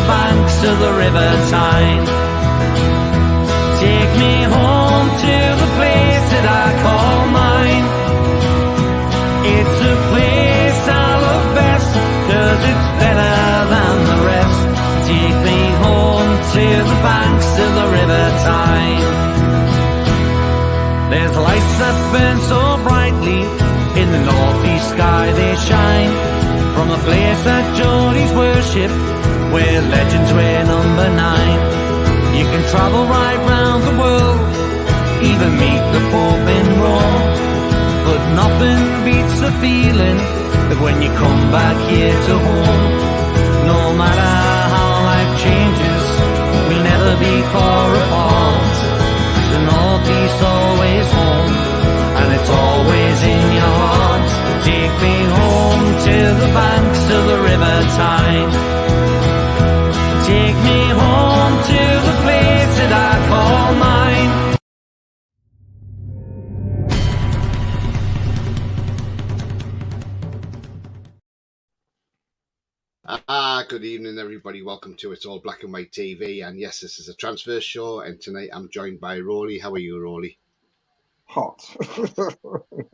the banks of the River Tyne. Take me home to the place that I call mine. It's a place I love best, 'cause it's better than the rest. Take me home to the banks of the River Tyne. There's lights that burn so brightly, in the northeast sky they shine. From the place that Geordies worship, where legends wear number 9. You can travel right round the world, even meet the Pope in Rome. But nothing beats the feeling that when you come back here to home. No matter how life changes, we'll never be far apart. The northeast always home, and it's always in your heart. Take me home to the banks of the River Tyne. Take me home to the place that I call mine. Good evening, everybody. Welcome to It's All Black and White TV. And yes, this is a transfer show. And tonight I'm joined by Roly. How are you, Roly? Hot.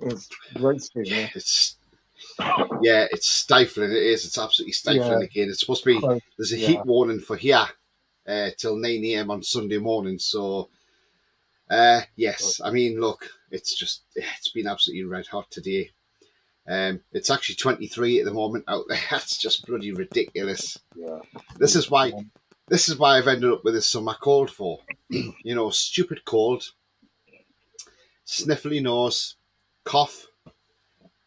It's great speaking. It's stifling. It is. It's absolutely stifling again. It's supposed to be. There's a heat warning for here till 9 a.m. on Sunday morning. So, yes. I mean, look, it's been absolutely red hot today. It's actually 23 at the moment out there. That's just bloody ridiculous. Yeah. This is why I've ended up with this summer cold for. You know, stupid cold, sniffly nose, cough.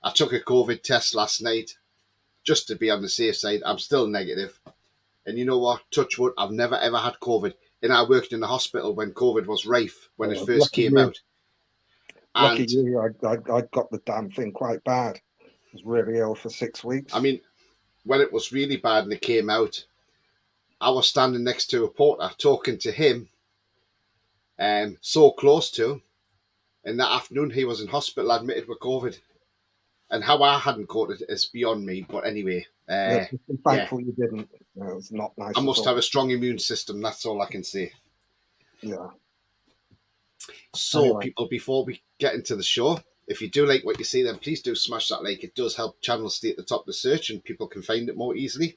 I took a COVID test last night just to be on the safe side. I'm still negative. And you know what? Touch wood, I've never ever had COVID. And I worked in the hospital when COVID was rife, when it first came out. Lucky you, I got the damn thing quite bad. I was really ill for 6 weeks. I mean, when it was really bad and it came out, I was standing next to a porter talking to him, so close to. And that afternoon he was in hospital admitted with COVID. And how I hadn't caught it is beyond me. But anyway. I'm thankful you didn't. No, it's not nice. I must have a strong immune system. That's all I can say. Yeah. So, anyway, people, before we get into the show, if you do like what you see, then please do smash that like. It does help channels stay at the top of the search and people can find it more easily.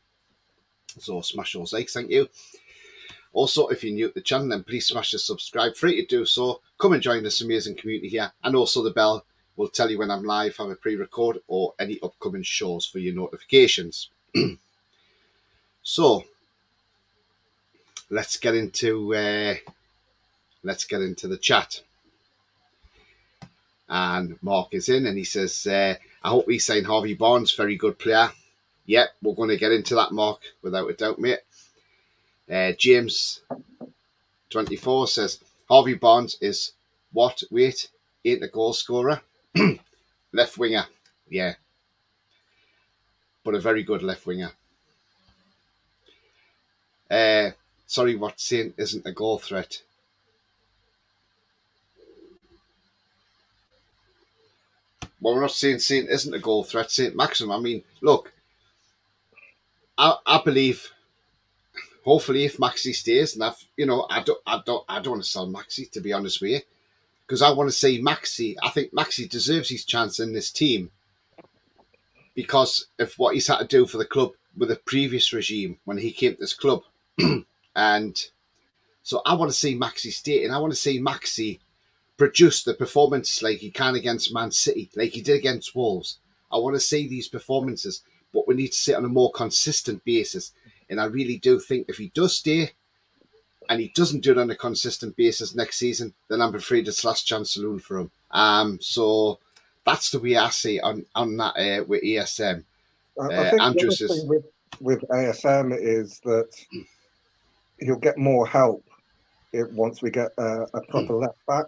So smash those likes, thank you. Also, if you're new to the channel, then please smash the subscribe. Free to do so. Come and join this amazing community here. And also the bell will tell you when I'm live, have a pre-record, or any upcoming shows for your notifications. So, let's get into the chat. And Mark is in and he says, I hope we sign Harvey Barnes, very good player. Yep, we're going to get into that, Mark, without a doubt, mate. James 24 says, Harvey Barnes is what weight? Ain't a goal scorer. Left winger, yeah. But a very good left winger. Sorry, what saying isn't a goal threat? Well, we're not saying Saint isn't a goal threat, Saint Maxim. I mean, look, I believe, hopefully, if Maxi stays, and I don't want to sell Maxi, to be honest with you, because I want to see Maxi. I think Maxi deserves his chance in this team because of what he's had to do for the club with the previous regime when he came to this club, and so I want to see Maxi stay, and I want to see Maxi produce the performances like he can against Man City, like he did against Wolves. I want to see these performances, but we need to see it on a more consistent basis. And I really do think if he does stay and he doesn't do it on a consistent basis next season, then I'm afraid it's last chance saloon for him. So that's the way I see on that with ASM. I think Andrew the other thing with ASM is that he'll get more help once we get a proper left back.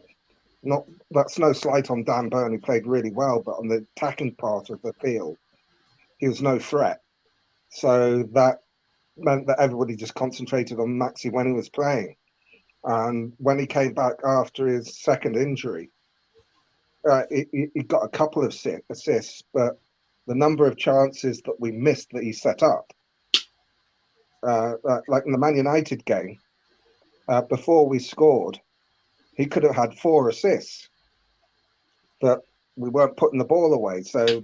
That's no slight on Dan Burn, who played really well, but on the attacking part of the field, he was no threat. So that meant that everybody just concentrated on Maxi when he was playing. And when he came back after his second injury, he got a couple of assists, but the number of chances that we missed that he set up like in the Man United game, before we scored, he could have had 4 assists, but we weren't putting the ball away. So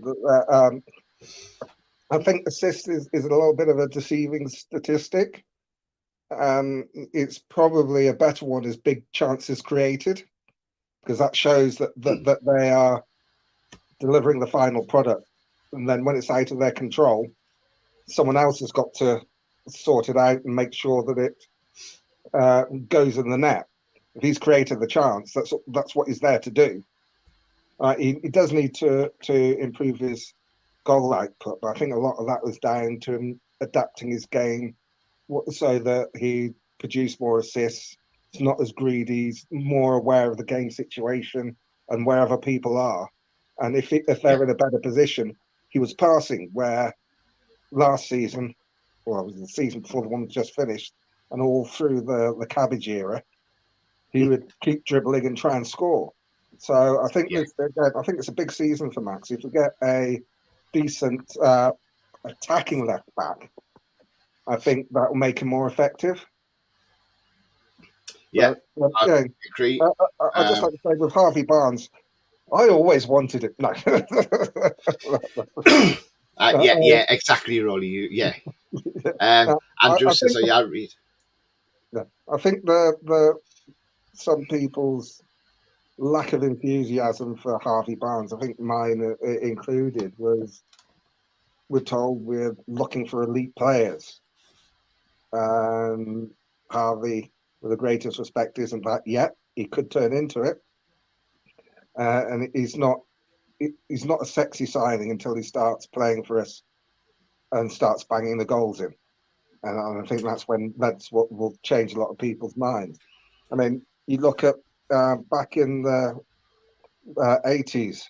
I think assist is a little bit of a deceiving statistic. It's probably a better one is big chances created, because that shows that they are delivering the final product. And then when it's out of their control, someone else has got to sort it out and make sure that it goes in the net. If he's created the chance, that's what he's there to do. He does need to improve his goal output, but I think a lot of that was down to him adapting his game so that he produced more assists. He's not as greedy. He's more aware of the game situation and where other people are. And if they're in a better position, he was passing where last season, well, it was the season before the one that just finished, and all through the Cabbage era, he would keep dribbling and try and score. So I think it's a big season for Maxi. If we get a decent attacking left back, I think that will make him more effective. Yeah, I agree. I just like to say with Harvey Barnes, I always wanted it. No. Yeah, exactly, Roly. Yeah. Andrew says, read. Yeah, I think some people's lack of enthusiasm for Harvey Barnes, I think mine included, was we're told we're looking for elite players. Harvey, with the greatest respect, isn't that yet. He could turn into it. And he's not a sexy signing until he starts playing for us and starts banging the goals in. And I think that's what will change a lot of people's minds. I mean, you look at back in the 80s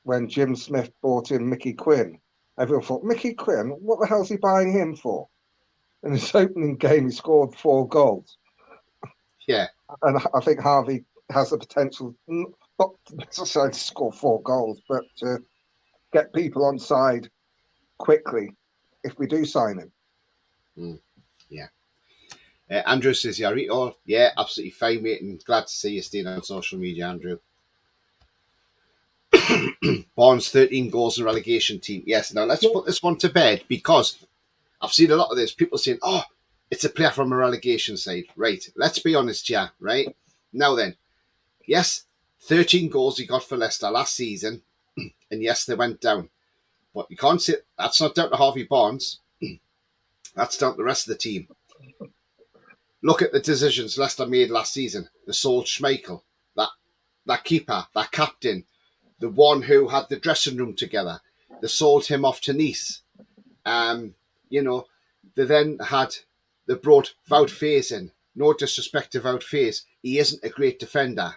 when Jim Smith bought in Mickey Quinn. Everyone thought, Mickey Quinn, what the hell's he buying him for? In his opening game, he scored 4 goals. Yeah. And I think Harvey has the potential, not necessarily to score 4 goals, but to get people on side quickly if we do sign him. Yeah. Andrew says, yeah, absolutely fine, mate, and glad to see you staying on social media, Andrew. Barnes, 13 goals in relegation team. Yes, now let's put this one to bed, because I've seen a lot of this. People saying, it's a player from a relegation side. Right, let's be honest here, right? Now then, yes, 13 goals he got for Leicester last season, and yes, they went down. But you can't say that's not down to Harvey Barnes. That's down to the rest of the team. Look at the decisions Leicester made last season. They sold Schmeichel, that keeper, that captain, the one who had the dressing room together. They sold him off to Nice. They brought Wout Faes in. No disrespect to Wout Faes. He isn't a great defender.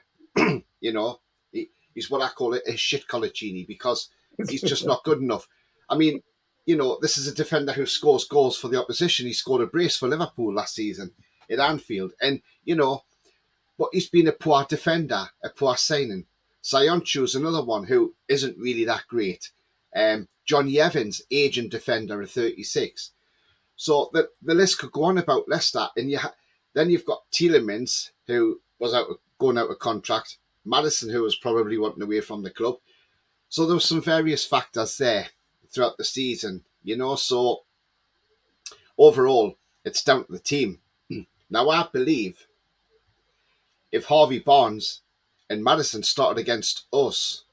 He's what I call a shit Colaccini, because he's just not good enough. I mean, this is a defender who scores goals for the opposition. He scored a brace for Liverpool last season at Anfield. And, but he's been a poor defender, a poor signing. Sayonchu's another one who isn't really that great. Johnny Evans, aging defender at 36. So the list could go on about Leicester. And then you've got Tielemans, who was going out of contract. Maddison, who was probably wanting away from the club. So there were some various factors there throughout the season, So overall, it's down to the team. Now, I believe if Harvey Barnes and Maddison started against us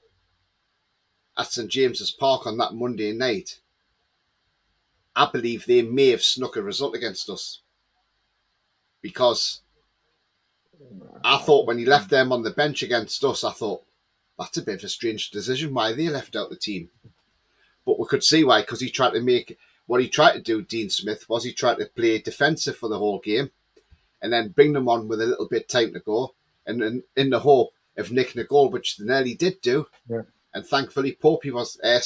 at St James's Park on that Monday night, I believe they may have snuck a result against us. Because I thought when he left them on the bench against us, I thought, that's a bit of a strange decision why they left out the team. But we could see why, because he tried to make, what he tried to do, Dean Smith, was he tried to play defensive for the whole game and then bring them on with a little bit of time to go, and in the hope of nicking a goal, which they nearly did do. Yeah. And thankfully, Pope was there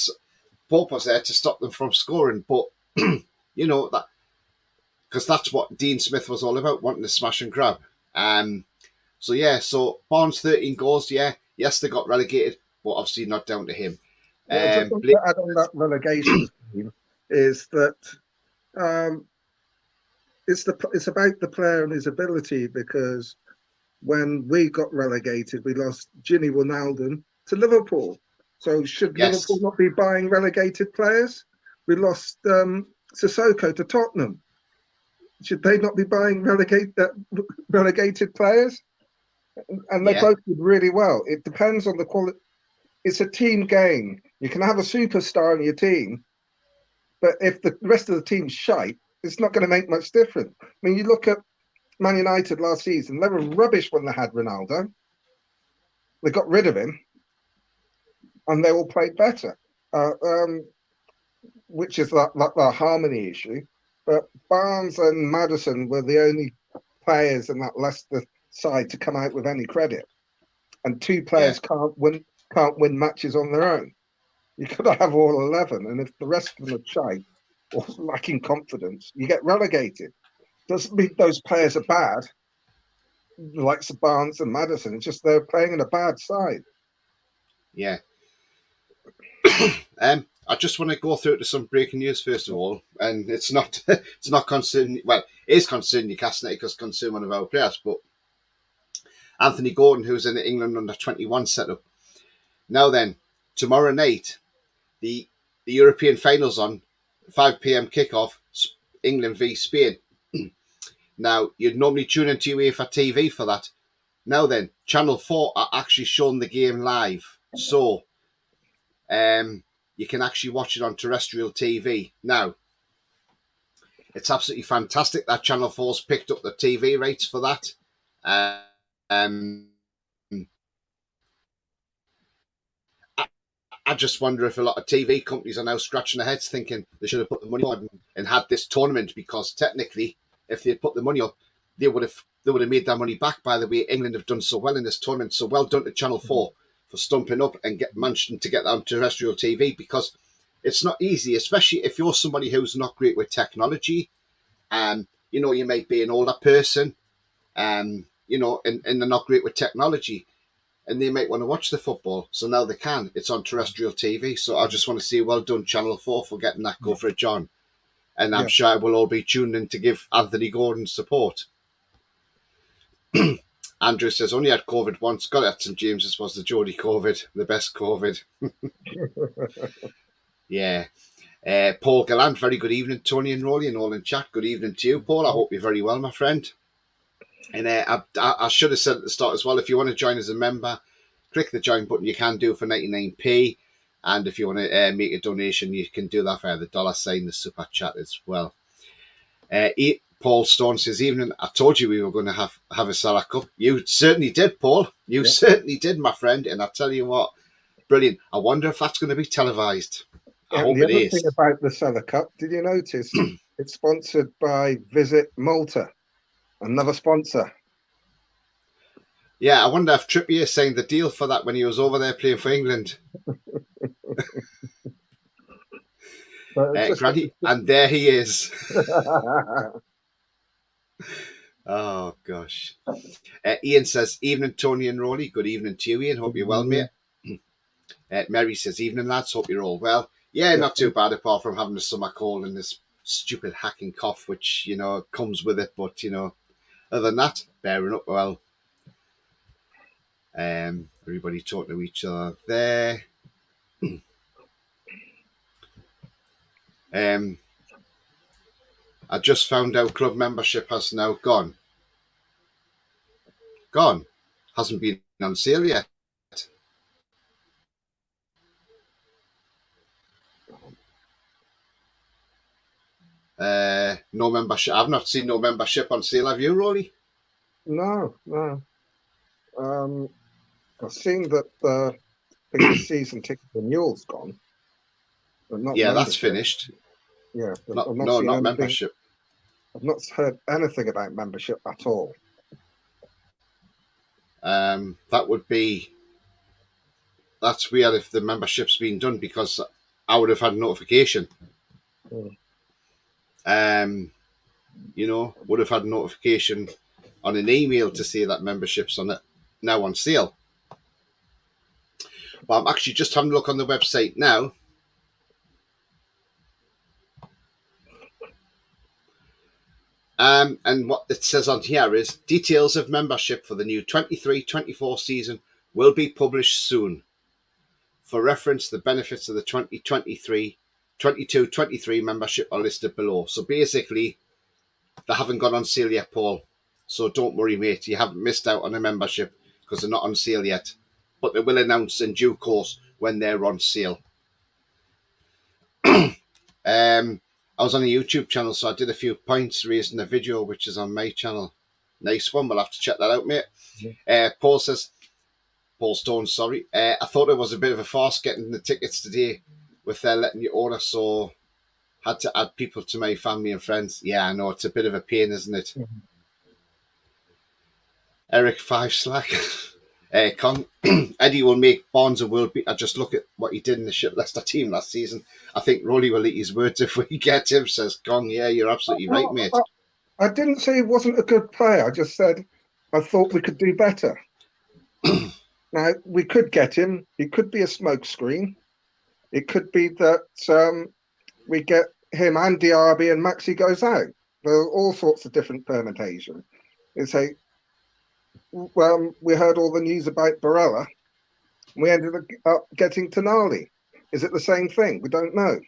to stop them from scoring. But, that because that's what Dean Smith was all about, wanting to smash and grab. So Barnes, 13 goals, yes, they got relegated, but obviously not down to him. To add on that relegation team is that it's about the player and his ability, because when we got relegated, we lost Ginny Wijnaldum to Liverpool. So should Yes. Liverpool not be buying relegated players? We lost Sissoko to Tottenham. Should they not be buying relegated players? And they both did really well. It depends on the quality. It's a team game. You can have a superstar in your team, but if the rest of the team's shite, it's not going to make much difference. I mean, you look at Man United last season, they were rubbish when they had Ronaldo. They got rid of him, and they all played better, which is the harmony issue. But Barnes and Maddison were the only players in that Leicester side to come out with any credit. And two players can't win matches on their own. You've got to have all 11, and if the rest of them are shy or lacking confidence, you get relegated. Doesn't mean those players are bad, the likes of Barnes and Maddison. It's just they're playing in a bad side. Yeah. I just want to go through to some breaking news first of all, and it's not concerning. Well, it is concerning Newcastle because it's concerning one of our players, but Anthony Gordon, who's in the England under-21 setup. Now then, tomorrow night, the European finals on 5 p.m. kickoff, England v Spain. Now, you'd normally tune into UEFA TV for that. Now then, Channel 4 are actually showing the game live. So, you can actually watch it on terrestrial TV. Now, it's absolutely fantastic that Channel 4's picked up the TV rights for that. I just wonder if a lot of TV companies are now scratching their heads thinking they should have put the money on and had this tournament, because technically, if they'd put the money up, they would have made that money back. By the way, England have done so well in this tournament. So well done to Channel 4 for stumping up and managing to get that on terrestrial TV, because it's not easy, especially if you're somebody who's not great with technology. You may be an older person, and they're not great with technology, and they might want to watch the football. So now they can. It's on terrestrial TV. So I just want to say well done, Channel 4, for getting that coverage on. And I'm sure we'll all be tuned in to give Anthony Gordon support. Andrew says, only had COVID once. Got it at St James's, was the Geordie COVID, the best COVID. Yeah. Paul Gallant, very good evening, Tony and Roly and all in chat. Good evening to you, Paul. I hope you're very well, my friend. And I should have said at the start as well, if you want to join as a member, click the join button. You can do it for 99p. And if you want to make a donation, you can do that via the $sign, the super chat as well. Paul Stone says, evening, I told you we were going to have a Salah Cup. You certainly did, Paul. You certainly did, my friend. And I tell you what, brilliant. I wonder if that's going to be televised. I hope it is. The other thing about the Salah Cup, did you notice it's sponsored by Visit Malta, another sponsor? Yeah, I wonder if Trippier signed the deal for that when he was over there playing for England. And there he is. Oh, gosh. Ian says, evening, Tony and Roly. Good evening to you, Ian. Hope you're well, mate. Mary says, evening, lads. Hope you're all well. Yeah, not too bad, apart from having a summer cold and this stupid hacking cough, which, comes with it. But, other than that, bearing up well. Everybody talking to each other there. I just found out club membership has now gone. Hasn't been on sale yet. No membership. I've not seen no membership on sale. Have you, Roly? No. I've seen that the season ticket renewal's gone. But not that's finished. Yeah, not membership. I've not heard anything about membership at all. That's weird if the membership's been done, because I would have had a notification. Would have had a notification on an email to say that membership's now on sale. But I'm actually just having a look on the website now. And what it says on here is details of membership for the new 23-24 season will be published soon. For reference, the benefits of the 22-23 membership are listed below. So basically, they haven't gone on sale yet, Paul. So don't worry, mate. You haven't missed out on a membership because they're not on sale yet. But they will announce in due course when they're on sale. I was on a YouTube channel, so I did a few points raising a video, which is on my channel. Nice one. We'll have to check that out, mate. Paul Stone, sorry. I thought it was a bit of a farce getting the tickets today with letting you order, so had to add people to my family and friends. Yeah, I know, it's a bit of a pain, isn't it? Mm-hmm. Eric 5 Slack. Con Eddie will make Barnes a world beat. I just look at what he did in the shit Leicester team last season. I think Roly will eat his words if we get him, says Kong. Yeah, you're absolutely right, mate. I didn't say he wasn't a good player. I just said I thought we could do better. Now, we could get him. He could be a smokescreen. It could be that we get him and Diaby and Maxi goes out. There are all sorts of different permutations. It's a we heard all the news about Barella. We ended up getting Tonali. Is it the same thing? We don't know.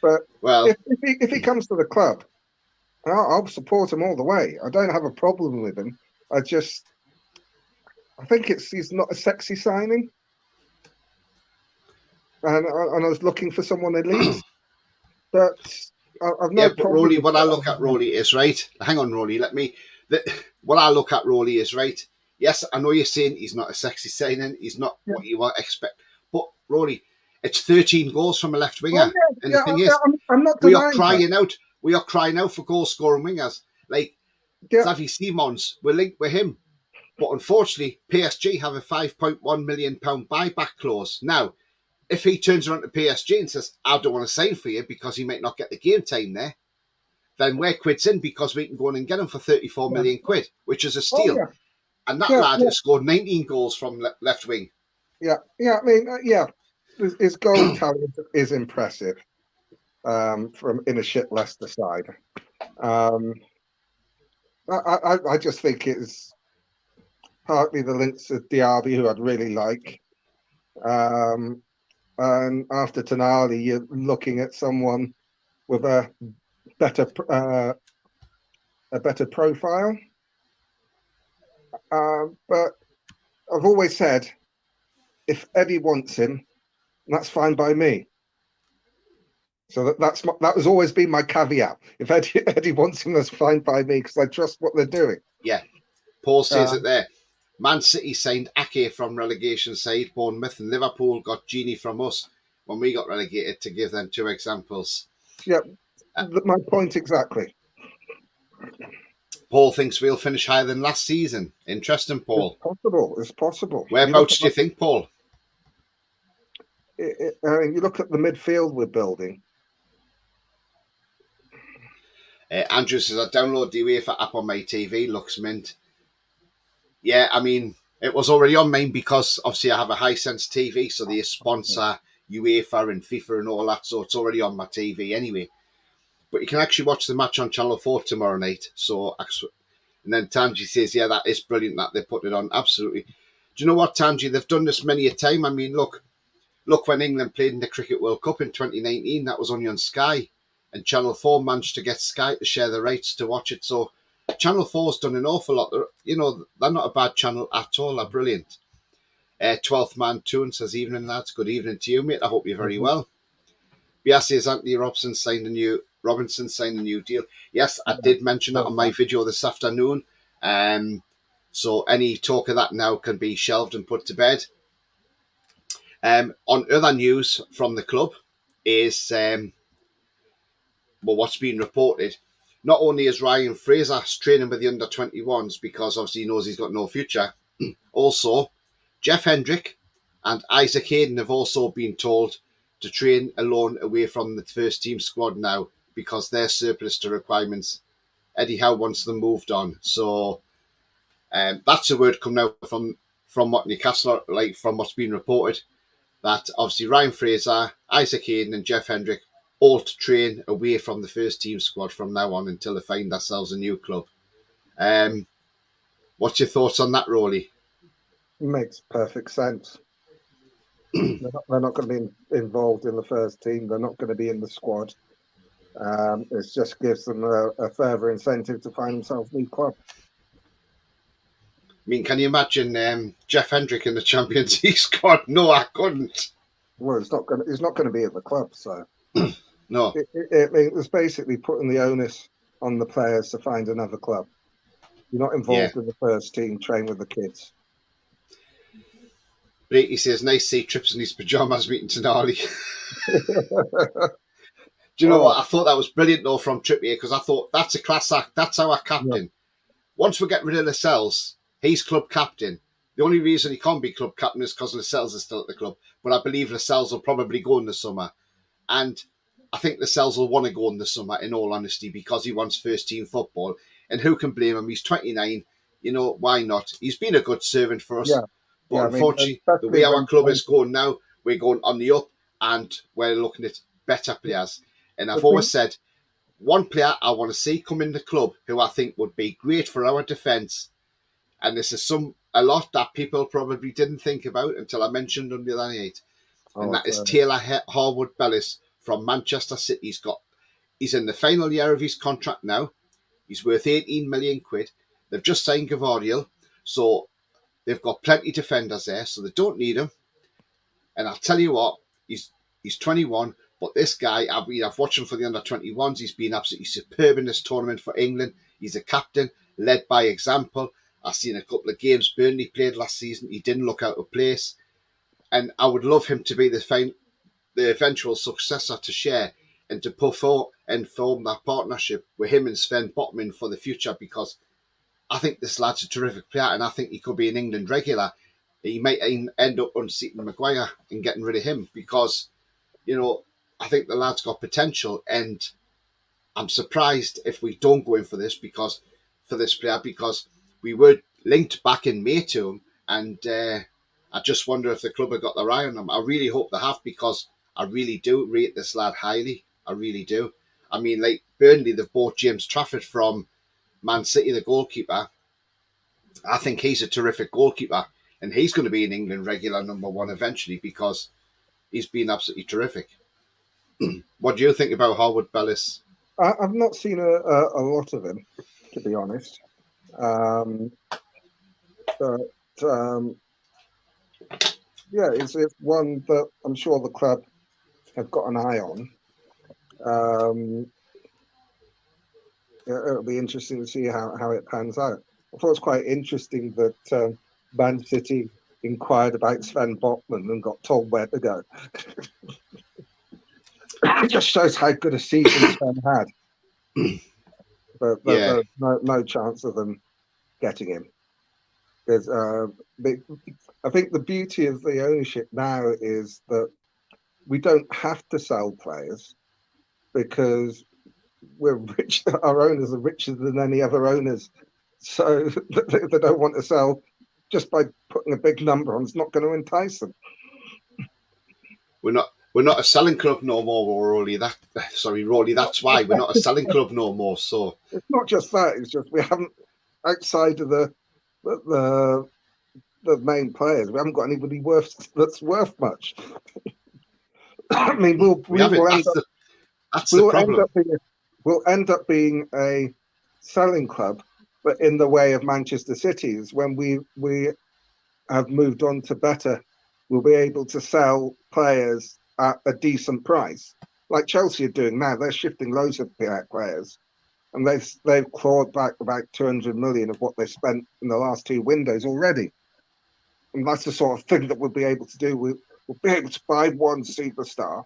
But if he comes to the club, I'll support him all the way. I don't have a problem with him. I think he's not a sexy signing. And I was looking for someone elite. But I've no problem. Roly, what I look at Roly is right. Hang on, Roly. What I look at Roly is right. Yes, I know you're saying he's not a sexy signing. He's not what you want to expect. But Roly, it's 13 goals from a left winger. And the thing is, I'm not we are crying out. We are crying out for goal scoring wingers. Like Xavi Simons, we're linked with him. But unfortunately, PSG have a £5.1 million buyback clause. Now, if he turns around to PSG and says, I don't want to sign for you because he might not get the game time there, then we're quids in because we can go in and get him for 34 million quid, which is a steal. And that lad has scored 19 goals from left wing. I mean, his goal talent is impressive from in a shit Leicester side. I just think it's partly the links of Diaby, who I'd really like. And after Tonali, you're looking at someone with a better profile. But I've always said, if Eddie wants him, that's fine by me. So that has always been my caveat. If Eddie wants him, that's fine by me because I trust what they're doing. Yeah, Paul says it there. Man City signed Ake from relegation side. Bournemouth and Liverpool got Genie from us when we got relegated, to give them two examples. Yeah, my point exactly. Paul thinks we'll finish higher than last season. Interesting, Paul. It's possible. Whereabouts do you think, Paul? You look at the midfield we're building. Andrew says, I download the UEFA app on my TV. Looks mint. Yeah, I mean, it was already on mine because obviously I have a Hisense TV, so they sponsor UEFA and FIFA and all that, so it's already on my TV anyway. But you can actually watch the match on Channel 4 tomorrow night. So, and then Tanji says, yeah, that is brilliant that they put it on. Absolutely. Do you know what, Tanji? They've done this many a time. I mean, look when England played in the Cricket World Cup in 2019, that was only on Sky. And Channel 4 managed to get Sky to share the rights to watch it. So Channel 4's done an awful lot. They're not a bad channel at all. They're brilliant. 12th man Toon says, evening, lads. Good evening to you, mate. I hope you're very well. Bias says, Anthony Robinson signed a new deal. Yes, I did mention that on my video this afternoon. So any talk of that now can be shelved and put to bed. On other news from the club is, what's been reported, not only is Ryan Fraser training with the under-21s because obviously he knows he's got no future, also Jeff Hendrick and Isaac Hayden have also been told to train alone away from the first team squad now because they're surplus to requirements. Eddie Howe wants them moved on. So that's a word coming out from what Newcastle, from what's been reported, that obviously Ryan Fraser, Isaac Hayden and Jeff Hendrick all to train away from the first team squad from now on until they find themselves a new club. What's your thoughts on that, Roly? Makes perfect sense. They're not going to be involved in the first team. They're not going to be in the squad. It just gives them a further incentive to find themselves a new club. I mean, can you imagine Jeff Hendrick in the Champions League squad? No, I couldn't. Well, he's not going to be at the club, so No. It's basically putting the onus on the players to find another club. You're not involved in the first team. Train with the kids. Brady says, nice to see Trips in his pyjamas meeting Tonali. Do you know what? I thought that was brilliant, though, from Trippier, because I thought that's a class act. That's our captain. Yeah. Once we get rid of Lascelles, he's club captain. The only reason he can't be club captain is because Lascelles is still at the club. But I believe Lascelles will probably go in the summer. And I think Lascelles will want to go in the summer, in all honesty, because he wants first-team football. And who can blame him? He's 29. You know, why not? He's been a good servant for us. Yeah. But unfortunately, the way our club is going now, we're going on the up and we're looking at better players. And I've always said, one player I want to see come in the club who I think would be great for our defence, and this is a lot that people probably didn't think about until I mentioned on the other night, and that is Taylor Harwood-Bellis from Manchester City. He's in the final year of his contract now. He's worth 18 million quid. They've just signed Gvardiol, so they've got plenty of defenders there, so they don't need him. And I'll tell you what, he's 21. But this guy, I've watched him for the under-21s. He's been absolutely superb in this tournament for England. He's a captain, led by example. I've seen a couple of games Burnley played last season. He didn't look out of place. And I would love him to be the eventual successor to Shea and to form that partnership with him and Sven Botman for the future, because I think this lad's a terrific player and I think he could be an England regular. He might end up unseating Maguire and getting rid of him because, you know, I think the lad's got potential, and I'm surprised if we don't go in for this player because we were linked back in May to him, and I just wonder if the club have got their eye on him. I really hope they have, because I really do rate this lad highly. I really do. I mean, like Burnley, they've bought James Trafford from Man City, the goalkeeper. I think he's a terrific goalkeeper, and he's going to be an England regular #1 eventually because he's been absolutely terrific. What do you think about Harwood-Bellis? I've not seen a lot of him, to be honest. Yeah, it's one that I'm sure the club have got an eye on. It'll be interesting to see how it pans out. I thought it was quite interesting that Man City inquired about Sven Botman and got told where to go. It just shows how good a season Sven had. But there's no chance of them getting him. There's, I think the beauty of the ownership now is that we don't have to sell players because we're rich. Our owners are richer than any other owners. So they don't want to sell just by putting a big number on. It's not going to entice them. We're not a selling club no more, Roly. Roly. That's why we're not a selling club no more. So it's not just that. It's just we haven't, outside of the main players, we haven't got anybody that's worth much. I mean, we'll end up being a selling club, but in the way of Manchester City's. When we have moved on to better, we'll be able to sell players at a decent price, like Chelsea are doing now. They're shifting loads of players, and they've clawed back about 200 million of what they spent in the last two windows already. And that's the sort of thing that we'll be able to do. We'll be able to buy one superstar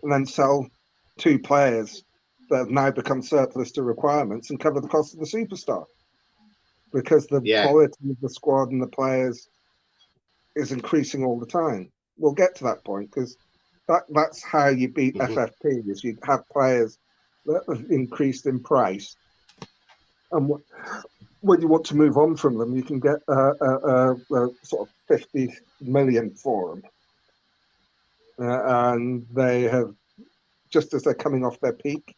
and then sell two players that have now become surplus to requirements and cover the cost of the superstar, because the quality of the squad and the players is increasing all the time. We'll get to that point because that's how you beat FFP, is you have players that have increased in price, and when you want to move on from them, you can get a sort of 50 million for them, and they have just as they're coming off their peak.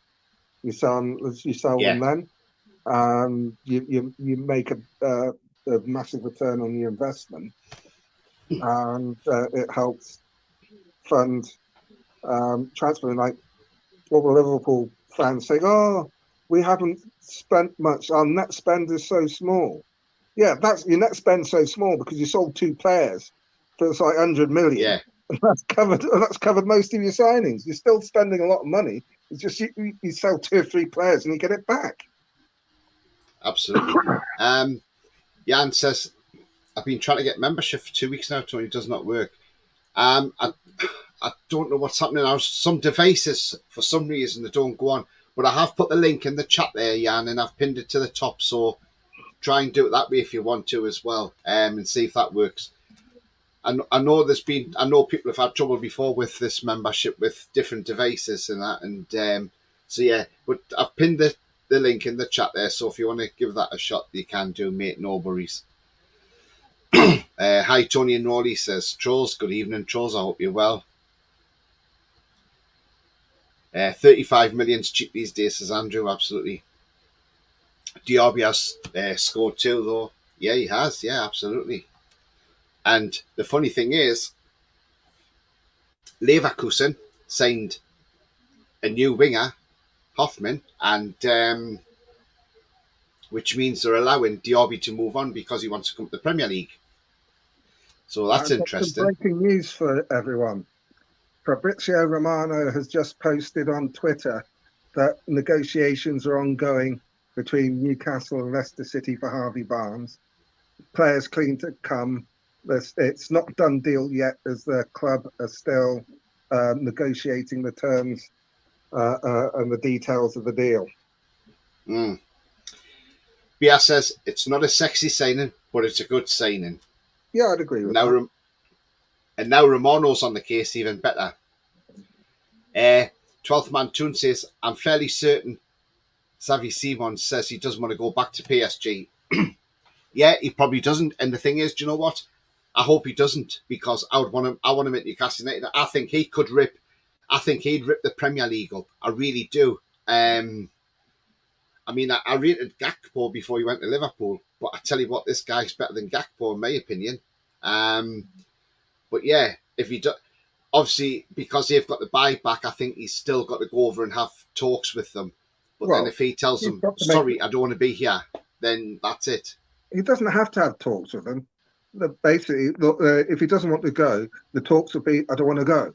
You sell them then, and you make a massive return on your investment, and it helps fund transferring. Like all the Liverpool fans saying, "Oh, we haven't spent much. Our net spend is so small." Yeah, that's your net spend so small because you sold 2 players for it's like 100 million. Yeah. And that's covered most of your signings. You're still spending a lot of money. It's just you sell 2 or 3 players and you get it back. Absolutely. Jan says, I've been trying to get membership for 2 weeks now, Tony. It does not work. I don't know what's happening now. Some devices, for some reason, they don't go on. But I have put the link in the chat there, Jan, and I've pinned it to the top. So try and do it that way if you want to as well, and see if that works. I know people have had trouble before with this membership with different devices and that, and so yeah. But I've pinned the link in the chat there, so if you want to give that a shot, you can do, mate. No worries. Hi, Tony and Roly, says Trolls. Good evening, Trolls. I hope you're well. 35 million's cheap these days, says Andrew. Absolutely. Diaby has scored 2 though. Yeah, he has. Yeah, absolutely. And the funny thing is, Leverkusen signed a new winger, Hoffman, and which means they're allowing Diaby to move on because he wants to come to the Premier League. So that's interesting. Breaking news for everyone. Fabrizio Romano has just posted on Twitter that negotiations are ongoing between Newcastle and Leicester City for Harvey Barnes. Players keen to come. It's not a done deal yet, as the club are still negotiating the terms and the details of the deal. Bia says it's not a sexy signing, but it's a good signing. Yeah, I'd agree with that. And now Romano's on the case, even better. 12th man Toon says, I'm fairly certain Xavi Simons says he doesn't want to go back to PSG. Yeah, he probably doesn't. And the thing is, do you know what? I hope he doesn't, because I want him at Newcastle United. I think he'd rip the Premier League up. I really do. I mean, I rated Gakpo before he went to Liverpool, but I tell you what, this guy's better than Gakpo in my opinion. But yeah, if he does, obviously because they've got the buyback, I think he's still got to go over and have talks with them. But then if he tells them, sorry, I don't want to be here, then that's it. He doesn't have to have talks with them. Basically, if he doesn't want to go, the talks will be, I don't want to go.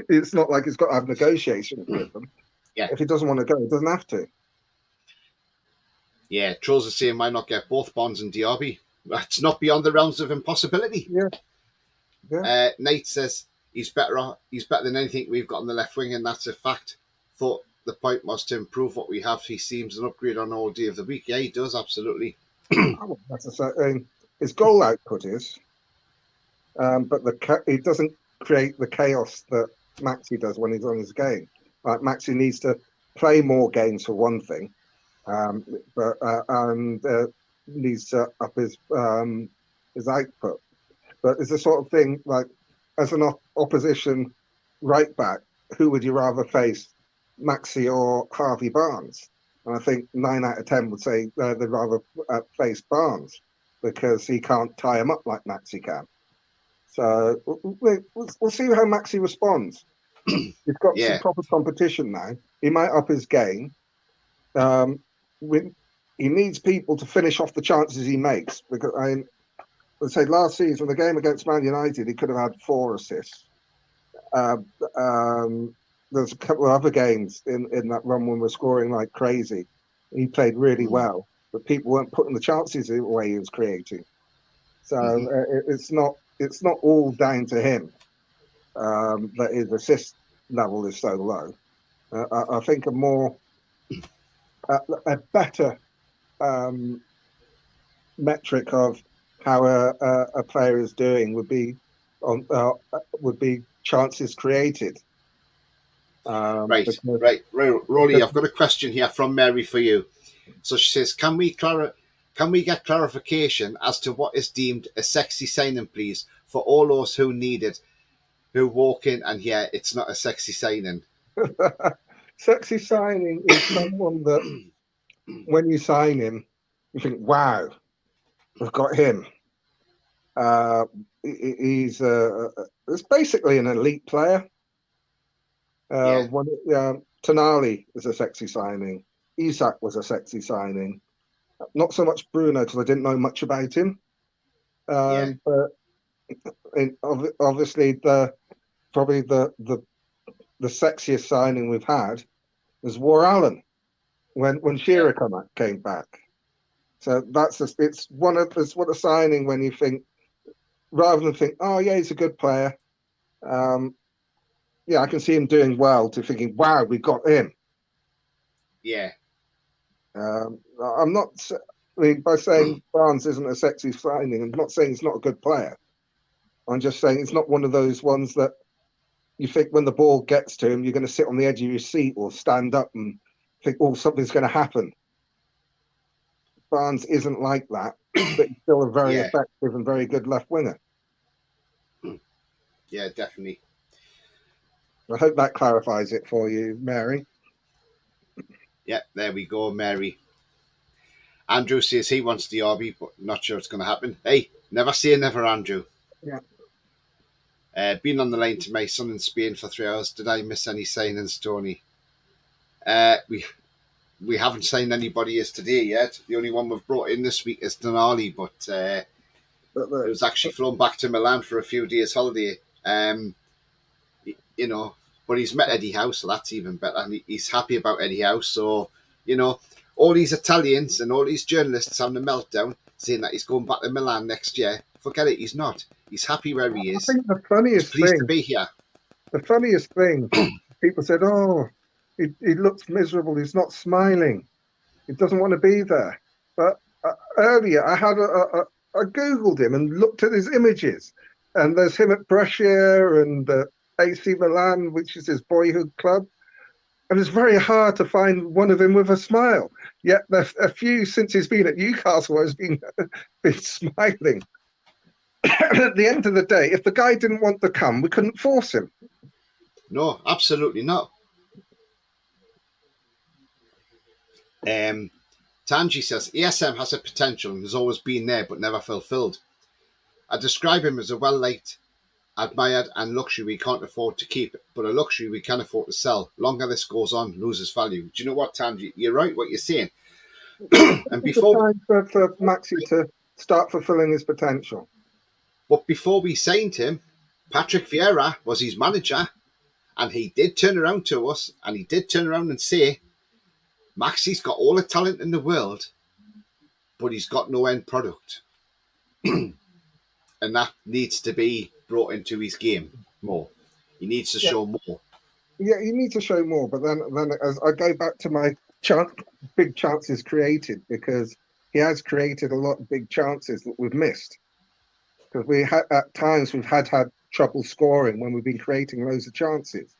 It's not like he's got to have negotiations with them. Yeah. If he doesn't want to go, he doesn't have to. Yeah, Trolls are saying why not get both Bonds and Diaby? That's not beyond the realms of impossibility. Yeah. Nate says he's better than anything we've got on the left wing, and that's a fact. Thought the point was to improve what we have. He seems an upgrade on all day of the week. Yeah, he does, absolutely. His goal output is, but he doesn't create the chaos that Maxi does when he's on his game. Like Maxi needs to play more games for one thing, but needs to up his output. But it's the sort of thing like, as an opposition right back, who would you rather face, Maxi or Harvey Barnes? And I think 9 out of 10 would say they'd rather face Barnes, because he can't tie him up like Maxi can. So we'll see how Maxi responds. He's got some proper competition now. He might up his game. He needs people to finish off the chances he makes, because let's say last season, the game against Man United, he could have had 4 assists. There's a couple of other games in that run when we're scoring like crazy. He played really well, but people weren't putting the chances away he was creating. So it's not all down to him that his assist level is so low. I think a better metric of how a player is doing would be chances created. Right. Roly, I've got a question here from Mary for you. So she says, can we get clarification as to what is deemed a sexy signing, please, for all those who need it, who walk in and it's not a sexy signing? Sexy signing is someone that when you sign him, you think, wow, we've got him. He's it's basically an elite player. Yeah. Tonali is a sexy signing. Isak was a sexy signing. Not so much Bruno because I didn't know much about him. Yeah. But obviously, probably the sexiest signing we've had was War Allen when Yeah. Shearer came back. So it's one of a signing when you think rather than think, oh yeah, he's a good player. Yeah, I can see him doing well. To thinking, wow, we got him. Yeah. I'm not. I mean, by saying Barnes isn't a sexy signing, I'm not saying he's not a good player. I'm just saying it's not one of those ones that you think when the ball gets to him, you're going to sit on the edge of your seat or stand up and think, oh, something's going to happen. Barnes isn't like that, but he's still a very Yeah. effective and very good left winger. Yeah, definitely. I hope that clarifies it for you, Mary. Yeah, there we go, Mary. Andrew says he wants the RB, but not sure it's going to happen. Hey, never say never, Andrew. Yeah. Been on the line to my son in Spain for 3 hours. Did I miss any signings, Tony? We haven't signed anybody as today yet. The only one we've brought in this week is Tonali, but he was actually flown back to Milan for a few days holiday. You know, but he's met Eddie Howe, so that's even better. And he's happy about Eddie Howe. So, you know, all these Italians and all these journalists having a meltdown saying that he's going back to Milan next year. Forget it, he's not. He's happy where he is. I think He's pleased to be here. the funniest thing, people said, oh, he looks miserable. He's not smiling. He doesn't want to be there. But earlier, I Googled him and looked at his images. And there's him at Brescia and AC Milan, which is his boyhood club. And it's very hard to find one of him with a smile. Yet a few since he's been at Newcastle has been smiling. And at the end of the day, if the guy didn't want to come, we couldn't force him. No, absolutely not. Tanji says ESM has a potential and has always been there but never fulfilled. I describe him as a well-liked, admired and luxury we can't afford to keep, but a luxury we can afford to sell. Longer this goes on, loses value. Do you know what, Tanji? You're right what you're saying. And before time for Maxi to start fulfilling his potential. But before we signed him, Patrick Vieira was his manager, and he did turn around to us, and he did turn around and say, Maxi's got all the talent in the world, but he's got no end product. And that needs to be brought into his game more. He needs to show more. Yeah, you need to show more. But then as I go back to my big chances created, because he has created a lot of big chances that we've missed. Because at times we've had trouble scoring when we've been creating loads of chances.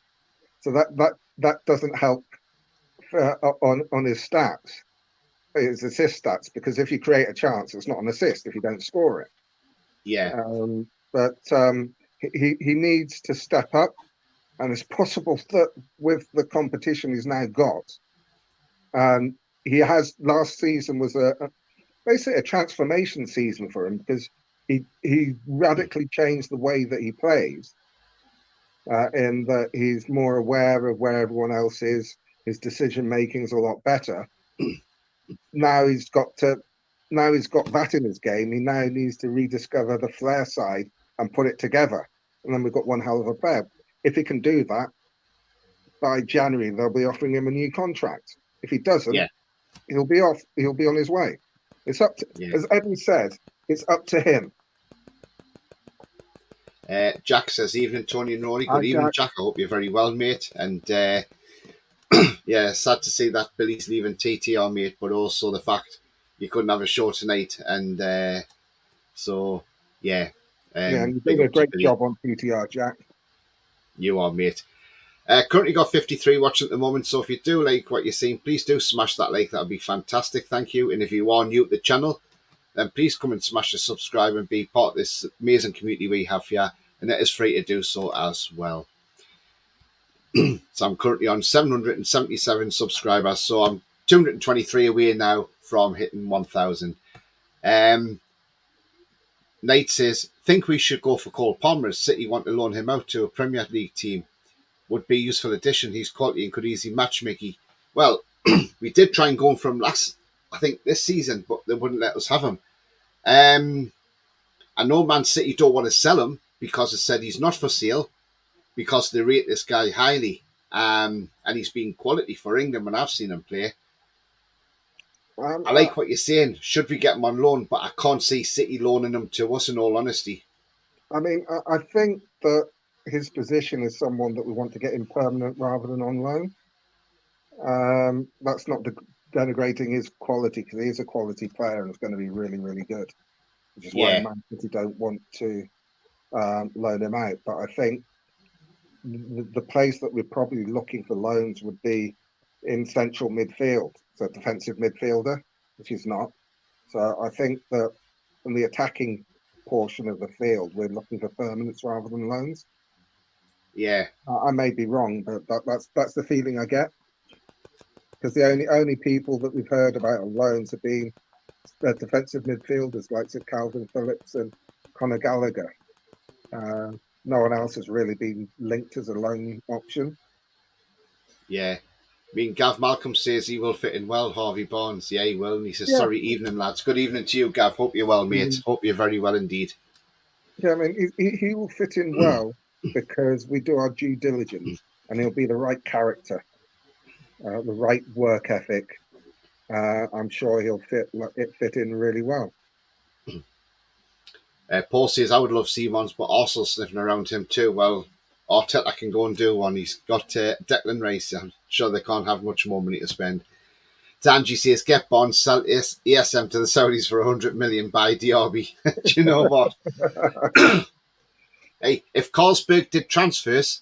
So that doesn't help on his stats, his assist stats, because if you create a chance, it's not an assist if you don't score it. Yeah. But he needs to step up, and it's possible that with the competition he's now got, he has. Last season was basically a transformation season for him because he radically changed the way that he plays, in that he's more aware of where everyone else is. His decision making is a lot better. Now he's got that in his game. He now needs to rediscover the flair side and put it together. And then we've got one hell of a player. If he can do that, by January, they'll be offering him a new contract. If he doesn't, he'll be off. He'll be on his way. It's up to, as Evan said, it's up to him. Jack says, evening, Tony and Roly. Good evening, Jack. I hope you're very well, mate. And yeah, sad to see that Billy's leaving TTR, mate, but also the fact you couldn't have a show tonight. And so, yeah. And you're doing a great job on TTR, Jack. You are, mate. Currently got 53 watching at the moment, so if you do like what you're seeing, please do smash that like. That would be fantastic. Thank you. And if you are new to the channel, then please come and smash the subscribe and be part of this amazing community we have here. And it is free to do so as well. So I'm currently on 777 subscribers. So I'm 223 away now from hitting 1,000. Knight says, think we should go for Cole Palmer as City want to loan him out to a Premier League team. Would be a useful addition. He's quality and could easily match Mickey. Well, we did try and go from this season, but they wouldn't let us have him. I know Man City don't want to sell him because it said he's not for sale because they rate this guy highly. And he's been quality for England when I've seen him play. I like what you're saying. Should we get him on loan? But I can't see City loaning him to us, in all honesty. I mean, I think that his position is someone that we want to get in permanent rather than on loan. That's not denigrating his quality, because he is a quality player and is going to be really, really good. Which is why Man City don't want to loan him out. But I think the place that we're probably looking for loans would be in central midfield, so defensive midfielder, which is not. So I think that in the attacking portion of the field, we're looking for permanents rather than loans. Yeah, I may be wrong, but that's the feeling I get. Because the only people that we've heard about on loans have been defensive midfielders like Calvin Phillips and Conor Gallagher. No one else has really been linked as a loan option. Yeah. I mean, Gav Malcolm says he will fit in well, Harvey Barnes. Yeah, he will. And he says, sorry, evening, lads. Good evening to you, Gav. Hope you're well, mate. Hope you're very well indeed. Yeah, I mean, he will fit in well because we do our due diligence and he'll be the right character, the right work ethic. I'm sure he'll fit in really well. Paul says, I would love Simons, but also sniffing around him too. Well, Arteta can go and do one. He's got Declan Rice. I'm sure they can't have much more money to spend. Danji says, get Bonds, sell ESM to the Saudis for 100 million, buy DRB. Do you know what? Hey, if Carlsberg did transfers,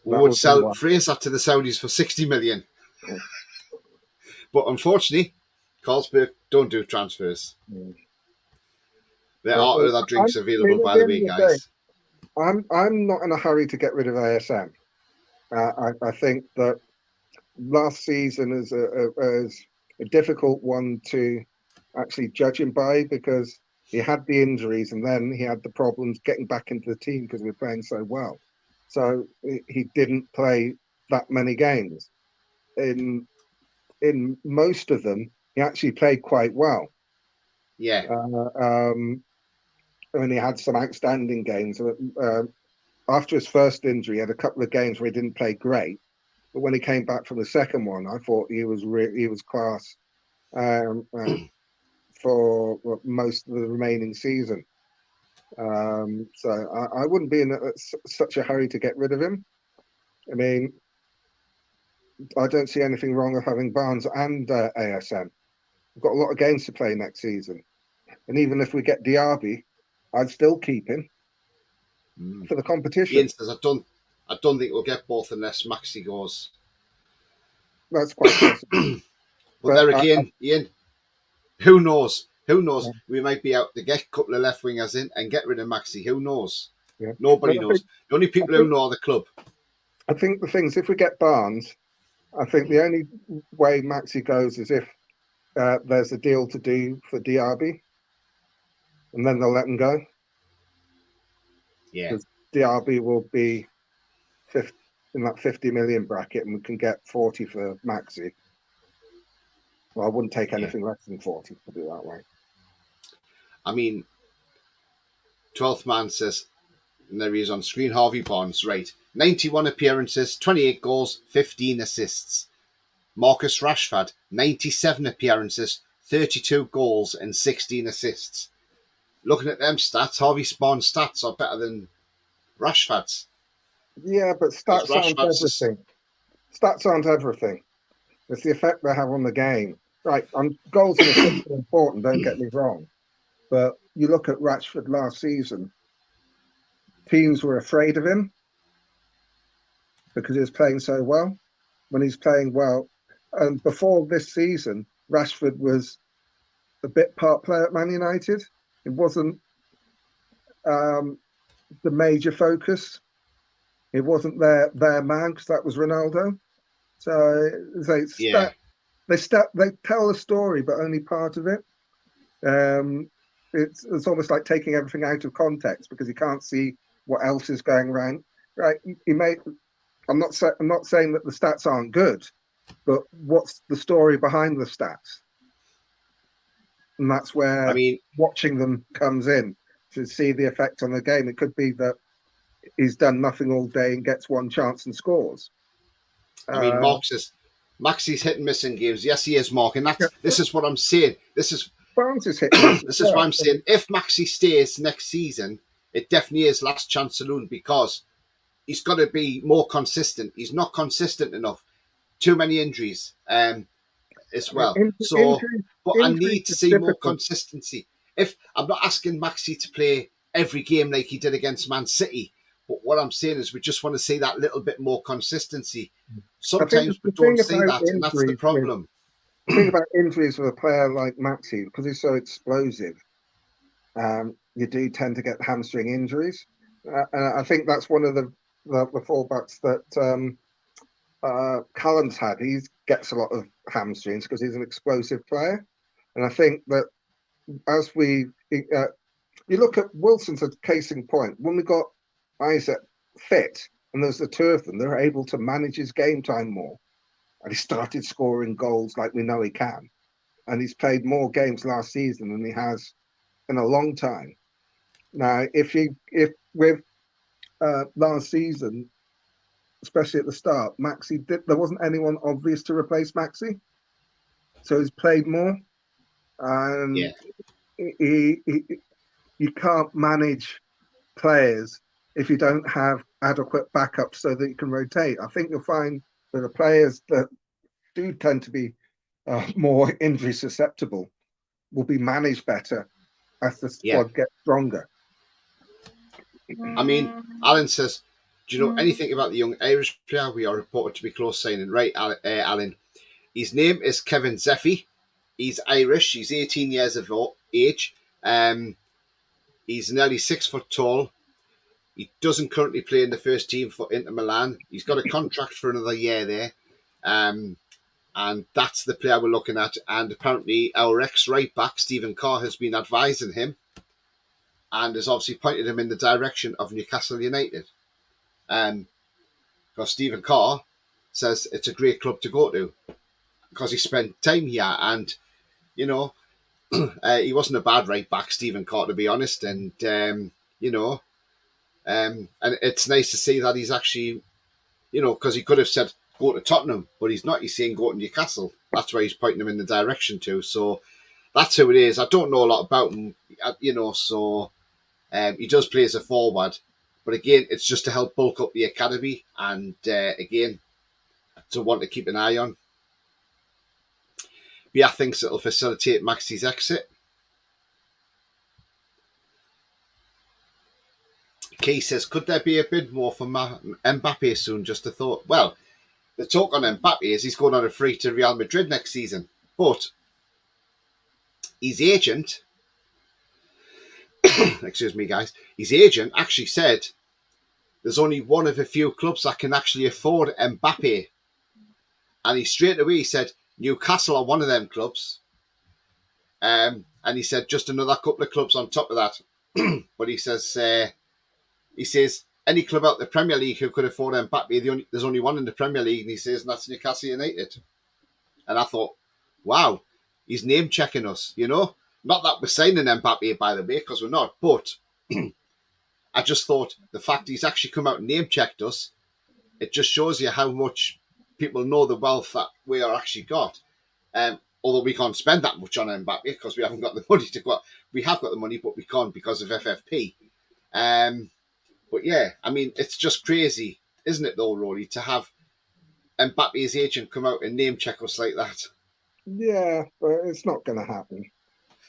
we would sell Fraser to the Saudis for 60 million. But unfortunately, Carlsberg don't do transfers. There are other drinks available, by the way, guys. I'm not in a hurry to get rid of ASM. I think that last season is a difficult one to actually judge him by, because he had the injuries and then he had the problems getting back into the team because we were playing so well. So he didn't play that many games. In most of them, he actually played quite well. Yeah. I mean, he had some outstanding games. After his first injury, he had a couple of games where he didn't play great. But when he came back from the second one, I thought he was class for most of the remaining season. So I wouldn't be in such a hurry to get rid of him. I mean, I don't see anything wrong with having Barnes and ASM. We've got a lot of games to play next season. And even if we get Diaby, I'd still keep him for the competition. Ian says, I don't think we'll get both unless Maxi goes. That's quite possible. But there again, Ian, who knows? Who knows? Yeah. We might be out to get a couple of left wingers in and get rid of Maxi. Who knows? Yeah. Nobody knows. The only people who know are the club. I think the thing is, if we get Barnes, I think the only way Maxi goes is if there's a deal to do for Diaby, and then they'll let him go. Yeah. Because Diaby will be in that 50 million bracket, and we can get 40 for Maxi. Well, I wouldn't take anything less than 40, to do it that way. I mean, 12th man says, and there he is on screen, Harvey Barnes, right. 91 appearances, 28 goals, 15 assists. Marcus Rashford, 97 appearances, 32 goals and 16 assists. Looking at them stats, Harvey Barnes' stats are better than Rashford's. Yeah, but stats aren't everything. Stats aren't everything. It's the effect they have on the game. Right, goals and assists are important, don't get me wrong. But you look at Rashford last season, teams were afraid of him because he was playing so well. When he's playing well, and before this season, Rashford was a bit part player at Man United. It wasn't the major focus. It wasn't their man because that was Ronaldo. So Yeah. they tell a story, but only part of it. It's almost like taking everything out of context because you can't see what else is going around. Right? I'm not saying that the stats aren't good, but what's the story behind the stats? And that's I where mean, watching them comes in to see the effect on the game. It could be that he's done nothing all day and gets one chance and scores. Mark says Maxi's hit and miss in games. Yes, he is, Mark, and Yeah, this is what I'm saying. Barnes is hit and miss as This is why well. I'm saying if Maxi stays next season, it definitely is last chance saloon because he's got to be more consistent. He's not consistent enough. Too many injuries as well. So, but I Injuries need to is see more difficult. consistency. If I'm not asking Maxi to play every game like he did against Man City, but what I'm saying is we just want to see that little bit more consistency. I think Sometimes we the don't thing see about that, and that's the problem. the thing about injuries with a player like Maxi, because he's so explosive, you do tend to get hamstring injuries, and I think that's one of the fallbacks that Callum's had. He gets a lot of hamstrings because he's an explosive player, and I think that as you look at Wilson's a case in point. When we got Isaac fit, and there's the two of them, they're able to manage his game time more, and he started scoring goals like we know he can. And he's played more games last season than he has in a long time. Now, if with last season, especially at the start, there wasn't anyone obvious to replace Maxi, so he's played more, Yeah, and he you can't manage players if you don't have adequate backup so that you can rotate. I think you'll find that the players that do tend to be more injury susceptible will be managed better as the yeah. squad gets stronger. Alan says, do you know anything about the young Irish player we are reported to be close signing? Right, Alan. His name is Kevin Zeffy. He's Irish. He's 18 years of age. He's nearly 6 foot tall. He doesn't currently play in the first team for Inter Milan. He's got a contract for another year there. And that's the player we're looking at. And apparently our ex-right back, Stephen Carr, has been advising him and has obviously pointed him in the direction of Newcastle United. Because Stephen Carr says it's a great club to go to because he spent time here and, you know, he wasn't a bad right back, Stephen Carr, to be honest. And, and it's nice to see that he's actually, because he could have said go to Tottenham, but he's not. He's saying go to Newcastle. That's where he's pointing him in the direction to. So that's who it is. I don't know a lot about him, so he does play as a forward. But again, it's just to help bulk up the academy and, again, to want to keep an eye on. Bia thinks it'll facilitate Maxi's exit. Kay says, could there be a bid more for Mbappe soon? Just a thought. Well, the talk on Mbappe is he's going on a free to Real Madrid next season. But his agent, excuse me, guys, his agent actually said there's only one of a few clubs that can actually afford Mbappe. And he straight away said, Newcastle are one of them clubs. And he said just another couple of clubs on top of that. But he says, any club out the Premier League who could afford Mbappe, there's only one in the Premier League, and he says, and that's Newcastle United. And I thought, wow, he's name checking us, Not that we're signing Mbappe, by the way, because we're not, but I just thought the fact he's actually come out and name checked us, it just shows you how much people know the wealth that we are actually got. Although we can't spend that much on Mbappe because we haven't got the money to go. We have got the money, but we can't because of FFP. But yeah, it's just crazy, isn't it, though, Roly, to have Mbappe's agent come out and name check us like that? Yeah, but it's not going to happen.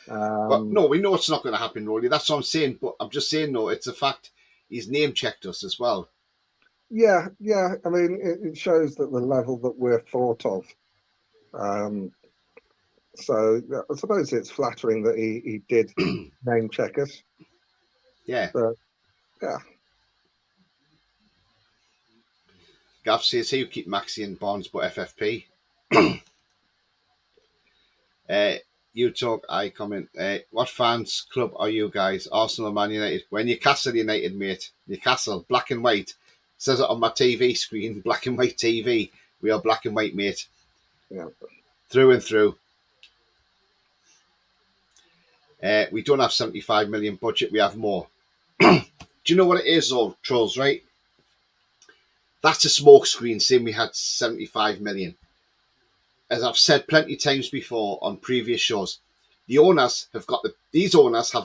But no, we know it's not going to happen, Roly. That's what I'm saying. But I'm just saying, no, it's a fact. He's name checked us as well. Yeah. It shows that the level that we're thought of. So I suppose it's flattering that he did name check us. Yeah. But yeah. Gav says, "Who keep Maxi and Barnes but FFP?" You talk, I comment. What fans club are you guys? Arsenal or Man United? We're Newcastle United, mate. Newcastle, black and white. It says it on my TV screen, black and white TV. We are black and white, mate. Yeah. Through and through. We don't have 75 million budget. We have more. Do you know what it is, though, trolls, right? That's a smoke screen saying we had 75 million. As I've said plenty of times before on previous shows, these owners have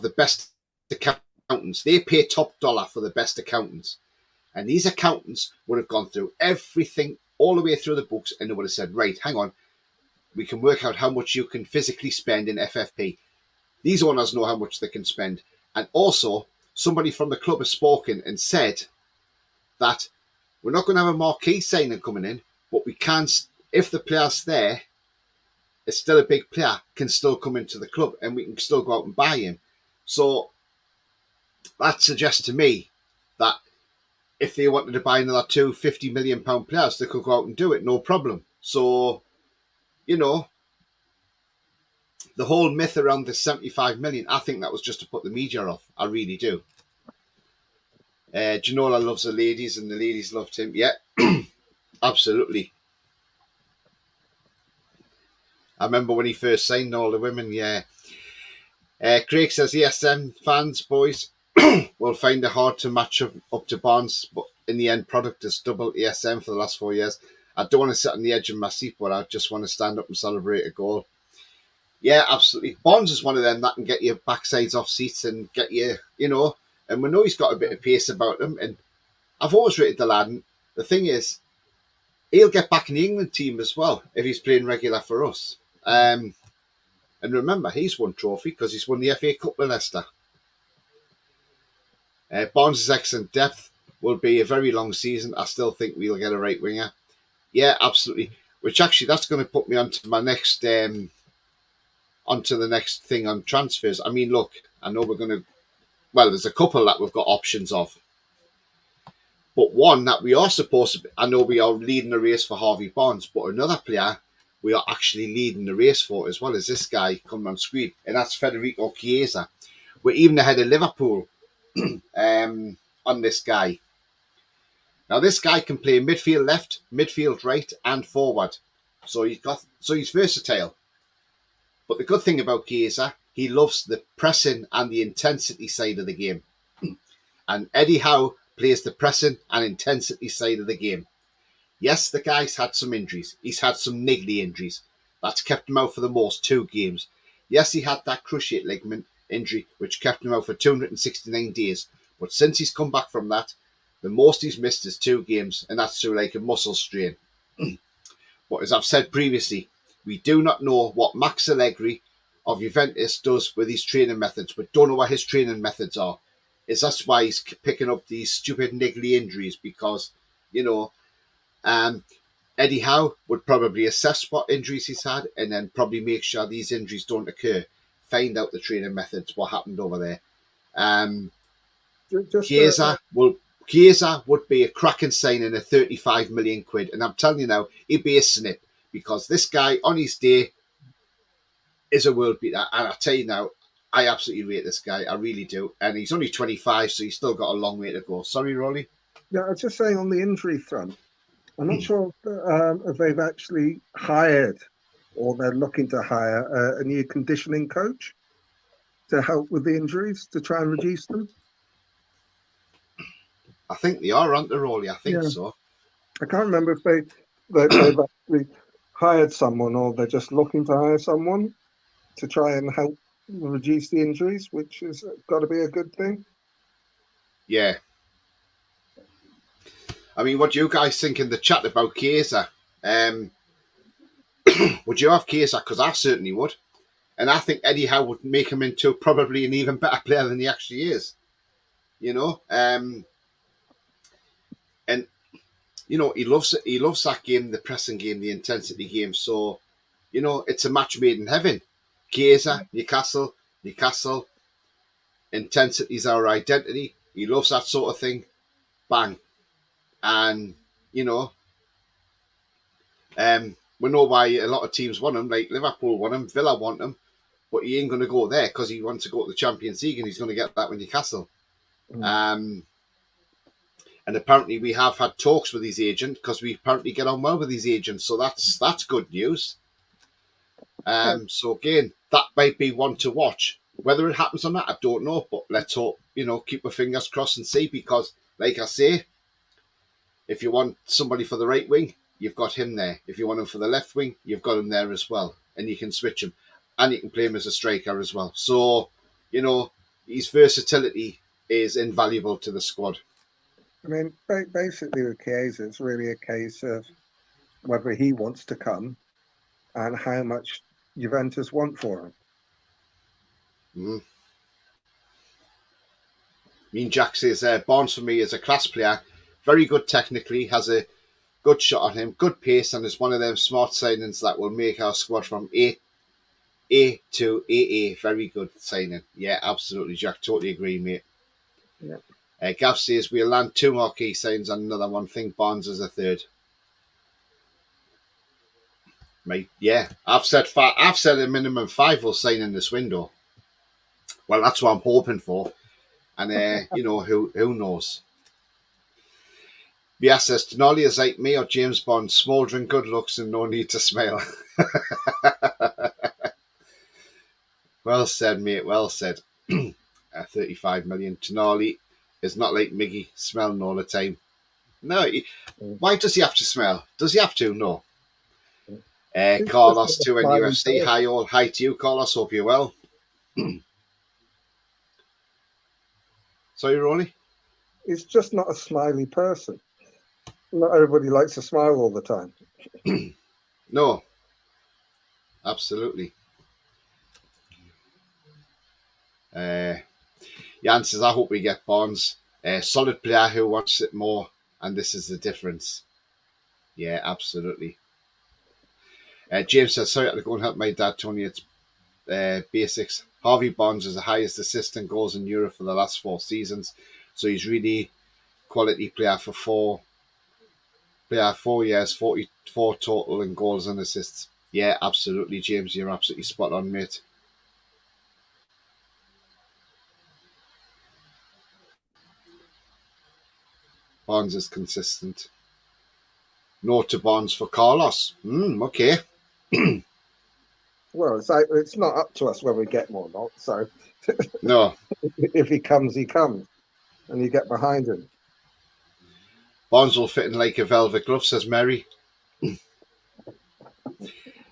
the best accountants. They pay top dollar for the best accountants. And these accountants would have gone through everything all the way through the books and they would have said, right, hang on, we can work out how much you can physically spend in FFP. These owners know how much they can spend. And also, somebody from the club has spoken and said that we're not going to have a marquee signing coming in, but we can, if the player's there, it's still a big player, can still come into the club and we can still go out and buy him. So that suggests to me that if they wanted to buy another two £50 million players, they could go out and do it, no problem. So, you know, the whole myth around the 75 million, I think that was just to put the media off. I really do. Ginola loves the ladies and the ladies loved him. Yeah, absolutely. I remember when he first signed all the women, yeah. Craig says, ESM fans, boys, will find it hard to match up to Barnes, but in the end, product is double ESM for the last 4 years. I don't want to sit on the edge of my seat, but I just want to stand up and celebrate a goal. Yeah, absolutely. Barnes is one of them that can get your backsides off seats and get you, you know, and we know he's got a bit of pace about him. And I've always rated the lad. And the thing is, he'll get back in the England team as well if he's playing regular for us. And remember, he's won trophy because he's won the FA Cup with Leicester. Barnes' excellent depth will be a very long season. I still think we'll get a right winger. Yeah, absolutely. Which actually, that's going to put me onto my next, onto the next thing on transfers. I mean, look, I know we're going to, well, there's a couple that we've got options of. But one that we are supposed to, I know we are leading the race for Harvey Barnes, but another player we are actually leading the race for as well as this guy coming on screen, and that's Federico Chiesa. We're even ahead of Liverpool on this guy. Now, this guy can play midfield left, midfield right, and forward. So he's versatile. But the good thing about Chiesa, he loves the pressing and the intensity side of the game. And Eddie Howe plays the pressing and intensity side of the game. Yes, the guy's had some injuries. He's had some niggly injuries. That's kept him out for the most 2 games. Yes, he had that cruciate ligament injury, which kept him out for 269 days. But since he's come back from that, the most he's missed is 2 games, and that's through like a muscle strain. But as I've said previously, we do not know what Max Allegri of Juventus does with his training methods. We don't know what his training methods are. That's why he's picking up these stupid niggly injuries because, you know, Eddie Howe would probably assess what injuries he's had and then probably make sure these injuries don't occur. Find out the training methods, what happened over there. Chiesa would be a cracking signing at 35 million quid. And I'm telling you now, he'd be a snip because this guy on his day is a world beater. And I tell you now, I absolutely rate this guy. I really do. And he's only 25, so he's still got a long way to go. Sorry, Roly? Yeah, I was just saying on the injury front, I'm not sure if they've actually hired or they're looking to hire a new conditioning coach to help with the injuries, to try and reduce them. I think they are, aren't they, Roly? I think so. I can't remember if they've actually hired someone or they're just looking to hire someone to try and help reduce the injuries, which has got to be a good thing. Yeah. I mean, what do you guys think in the chat about Chiesa? Would you have Chiesa? Because I certainly would. And I think Eddie Howe would make him into probably an even better player than he actually is. You know? And, you know, he loves that game, the pressing game, the intensity game. So, you know, it's a match made in heaven. Chiesa, Newcastle, intensity's our identity. He loves that sort of thing. Bang. And, you know, We know why a lot of teams want him, like Liverpool want him, Villa want him, but he ain't going to go there because he wants to go to the Champions League and he's going to get that with Newcastle. And apparently we have had talks with his agent because we apparently get on well with his agent, so that's good news. So again, that might be one to watch. Whether it happens or not, I don't know, but let's hope, keep our fingers crossed and see, because like I say, if you want somebody for the right wing, you've got him there. If you want him for the left wing, you've got him there as well. And you can switch him. And you can play him as a striker as well. So, his versatility is invaluable to the squad. I mean, basically with Chiesa, it's really a case of whether he wants to come and how much Juventus want for him. Jack says, Barnes for me is a class player. Very good technically, has a good shot on him, good pace, and is one of them smart signings that will make our squad from A to AA. Very good signing. Yeah, absolutely, Jack. Totally agree, mate. Yeah. Gav says we'll land 2 more key signs and another one. Think Barnes is a third. Mate, yeah, I've said a minimum 5 will sign in this window. Well, that's what I'm hoping for, and who knows. Bias says, Tonali is like me or James Bond, smouldering good looks and no need to smile. Well said, mate, well said. 35 million. Tonali is not like Miggy, smelling all the time. No, why does he have to smell? Does he have to? No. Carlos, 2 NFC. Hi to you, Carlos. Hope you're well. Sorry, Roly? He's just not a smiley person. Not everybody likes to smile all the time. No, absolutely. Jan says, I hope we get Barnes. Solid player who wants it more, and this is the difference. Yeah, absolutely. James says, sorry, I had to go and help my dad, Tony. It's basics. Harvey Barnes is the highest assist and goals in Europe for the last 4 seasons, so he's really quality player for 4 years, 44 total in goals and assists. Yeah, absolutely, James. You're absolutely spot on, mate. Barnes is consistent. No to Barnes for Carlos. Okay. Well, it's not up to us whether we get him or not. So, no. If he comes, he comes, and you get behind him. Barnes will fit in like a velvet glove, says Mary.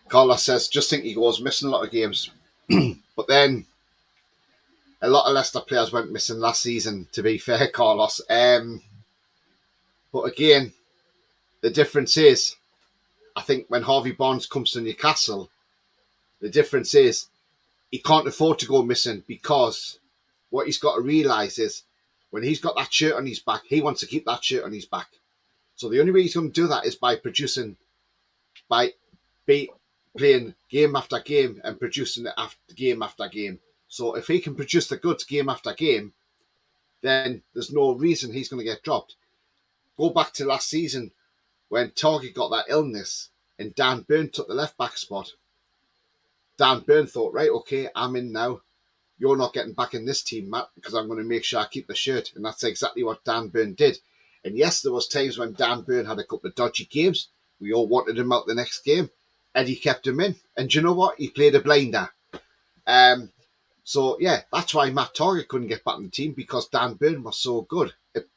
Carlos says, just think he goes missing a lot of games. But then, a lot of Leicester players went missing last season, to be fair, Carlos. But again, the difference is, I think when Harvey Barnes comes to Newcastle, the difference is he can't afford to go missing, because what he's got to realise is when he's got that shirt on his back, he wants to keep that shirt on his back. So the only way he's going to do that is by playing game after game and producing it game after game. So if he can produce the goods game after game, then there's no reason he's going to get dropped. Go back to last season when Target got that illness and Dan Burn took the left back spot. Dan Burn thought, right, okay, I'm in now. You're not getting back in this team, Matt, because I'm going to make sure I keep the shirt. And that's exactly what Dan Burn did. And yes, there was times when Dan Burn had a couple of dodgy games. We all wanted him out the next game. Eddie kept him in. And do you know what? He played a blinder. So, yeah, that's why Matt Target couldn't get back in the team, because Dan Burn was so good. It,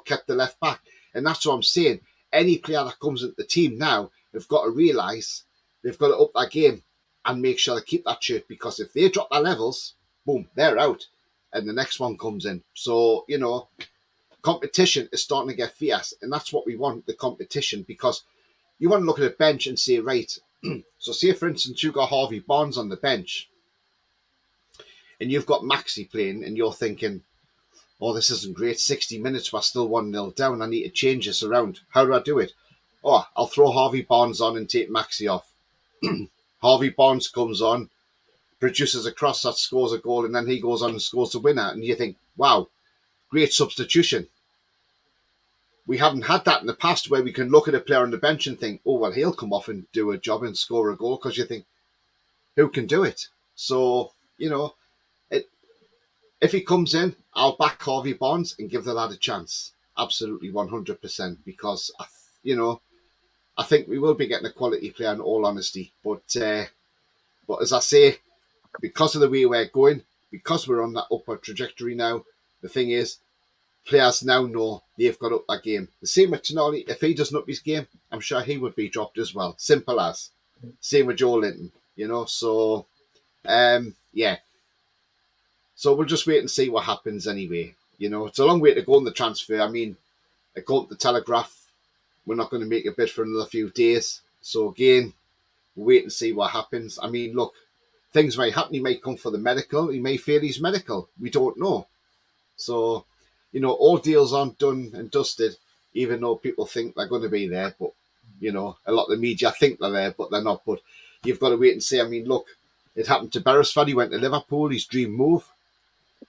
kept the left back. And that's what I'm saying. Any player that comes into the team now, they've got to realise they've got to up their game and make sure they keep that shirt, because if they drop their levels, boom, they're out. And the next one comes in. So, competition is starting to get fierce. And that's what we want, the competition, because you want to look at a bench and say, right, so say, for instance, you've got Harvey Barnes on the bench and you've got Maxi playing and you're thinking, oh, this isn't great. 60 minutes, we're still 1-0 down. I need to change this around. How do I do it? Oh, I'll throw Harvey Barnes on and take Maxi off. Harvey Barnes comes on, produces a cross that scores a goal, and then he goes on and scores the winner. And you think, wow, great substitution. we haven't had that in the past where we can look at a player on the bench and think, oh, well, he'll come off and do a job and score a goal, because you think, who can do it? So, if he comes in, I'll back Harvey Barnes and give the lad a chance. Absolutely, 100%, because, I think we will be getting a quality player in all honesty. But as I say, because of the way we're going, because we're on that upward trajectory now, the thing is, players now know they've got up their game. The same with Tonali. If he doesn't up his game, I'm sure he would be dropped as well. Simple as. Same with Joe Linton, So, yeah. So we'll just wait and see what happens anyway. It's a long way to go in the transfer. I mean, according to the Telegraph, we're not going to make a bid for another few days. So again, we'll wait and see what happens. I mean, look, things may happen. He may come for the medical. He may fail his medical. We don't know. So, all deals aren't done and dusted, even though people think they're going to be there. But, a lot of the media think they're there, but they're not. But you've got to wait and see. I mean, look, it happened to Beresford. He went to Liverpool, his dream move,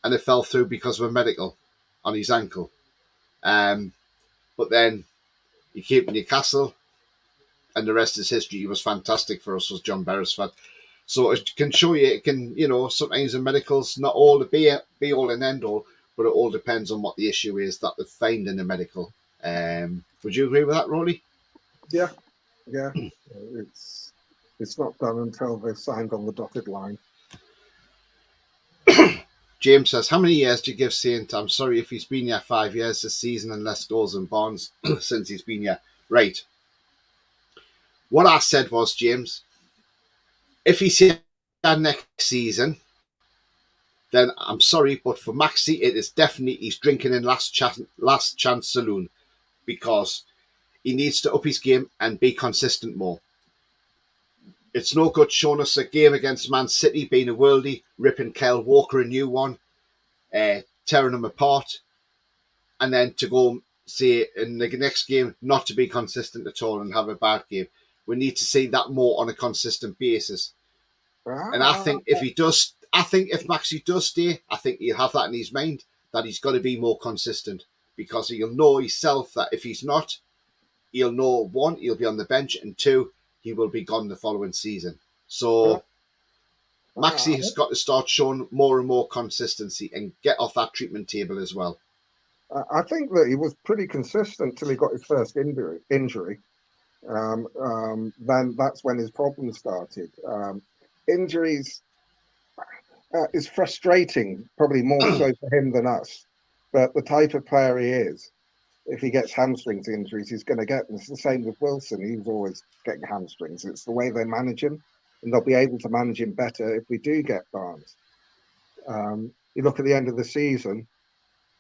and it fell through because of a medical on his ankle. But then he came to Newcastle, and the rest is history. He was fantastic for us, was John Beresford. So it can show you, it can, sometimes the medical's not all the be all and end all, but it all depends on what the issue is that they find in the medical. Would you agree with that, Roly? Yeah. It's not done until they've signed on the dotted line. James says, how many years do you give Saint? I'm sorry if he's been here 5 years this season and less goals than Barnes since he's been here. Right. What I said was, James, if he's here next season, then I'm sorry, but for Maxi, it is definitely he's drinking in last chance saloon, because he needs to up his game and be consistent more. It's no good showing us a game against Man City, being a worldie, ripping Kyle Walker a new one, tearing him apart, and then to go, say, in the next game, not to be consistent at all and have a bad game. We need to see that more on a consistent basis. And I think if Maxi does stay, I think he'll have that in his mind, that he's got to be more consistent, because he'll know himself that if he's not, he'll know, one, he'll be on the bench, and two, he will be gone the following season. So Maxi has got to start showing more and more consistency and get off that treatment table as well. I think that he was pretty consistent till he got his first injury. Then that's when his problems started. Injuries is frustrating, probably more so for him than us. But the type of player he is, if he gets hamstrings injuries, he's going to get them. It's the same with Wilson. He was always getting hamstrings. It's the way they manage him, and they'll be able to manage him better if we do get Barnes. You look at the end of the season,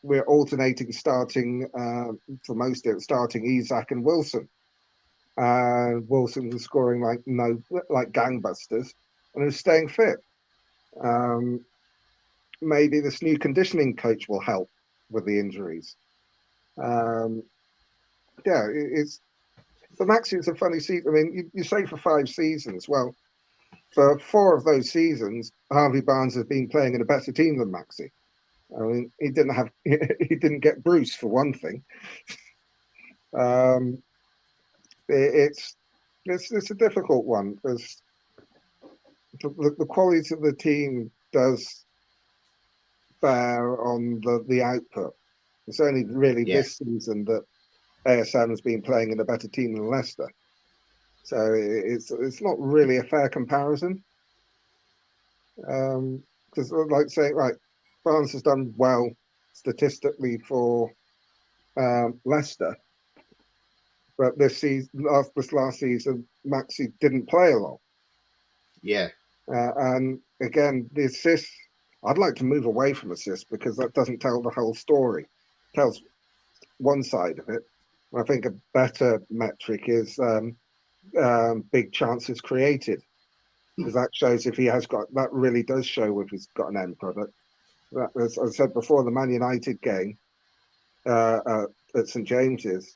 we're alternating starting, for most of it, starting Isak and Wilson. Wilson was scoring like gangbusters, and he was staying fit. Maybe this new conditioning coach will help with the injuries. It's the Maxi is a funny season. I mean, you say for 5 seasons. Well, for 4 of those seasons, Harvey Barnes has been playing in a better team than Maxi. I mean, he didn't get Bruce for one thing. It's a difficult one, because the quality of the team does bear on the output. It's only really this season that ASM has been playing in a better team than Leicester. So it's not really a fair comparison. Because like saying, right, France has done well statistically for Leicester, but this last season, Maxi didn't play a lot. Yeah. And again, the assists, I'd like to move away from assists, because that doesn't tell the whole story. It tells one side of it. I think a better metric is big chances created, because that shows if he has got, that really does show if he's got an end product. That, as I said before, the Man United game at St James's,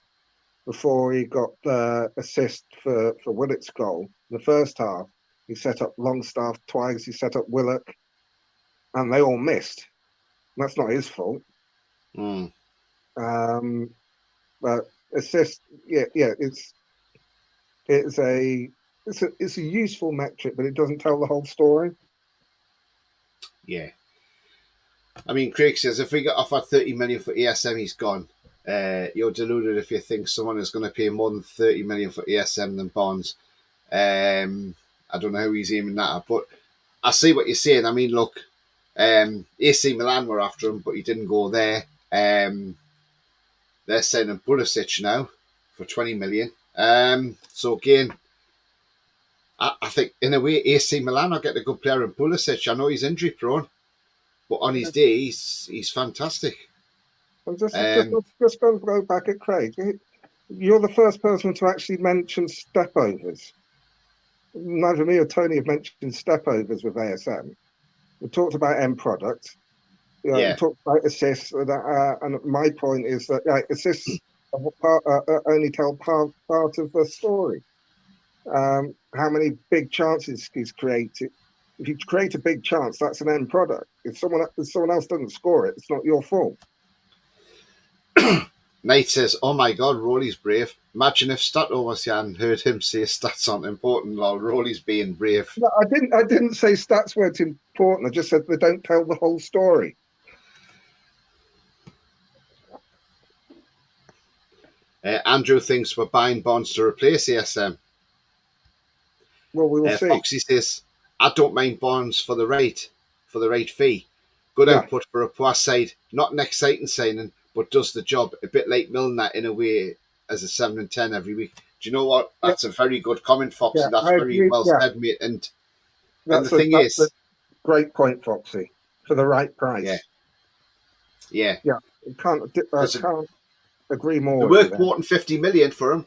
before he got the assist for Willett's goal, in the first half, he set up Longstaff twice, he set up Willock, and they all missed. That's not his fault. The But assist, yeah, it's a it's a useful metric, but it doesn't tell the whole story. Yeah. I mean, Craig says if we get offered 30 million for ESM, he's gone. You're deluded if you think someone is going to pay more than 30 million for ESM than Barnes. I don't know how he's aiming that at, but I see what you're saying. I mean, look, AC Milan were after him, but he didn't go there. They're signing Pulisic now for 20 million. So again, I think in a way AC Milan will get a good player in Pulisic. I know he's injury prone, but on his day he's fantastic. I'm just going to go back at Craig. You're the first person to actually mention stepovers. Neither me or Tony have mentioned stepovers with ASM. We talked about end product. We talked about assists, and my point is that assists only tell part of the story. How many big chances he's created? If you create a big chance, that's an end product. If someone else doesn't score it, it's not your fault. Knight says, "Oh my God, Roly's brave. Imagine if Stato was here and heard him say stats aren't important. Lol, Roly's being brave." No, I didn't say stats weren't important. I just said they don't tell the whole story. Andrew thinks we're buying Bonds to replace ASM. Well, we will see. Foxy says, "I don't mind Bonds for the right fee. Good output for a poor side. Not an exciting signing, but does the job. A bit like Milner in a way as a 7 and 10 every week." Do you know what? That's a very good comment, Foxy. That's very well said, mate. And the thing is, a great point, Foxy. For the right price. Yeah. Can't agree more. We're worth more than 50 million for him,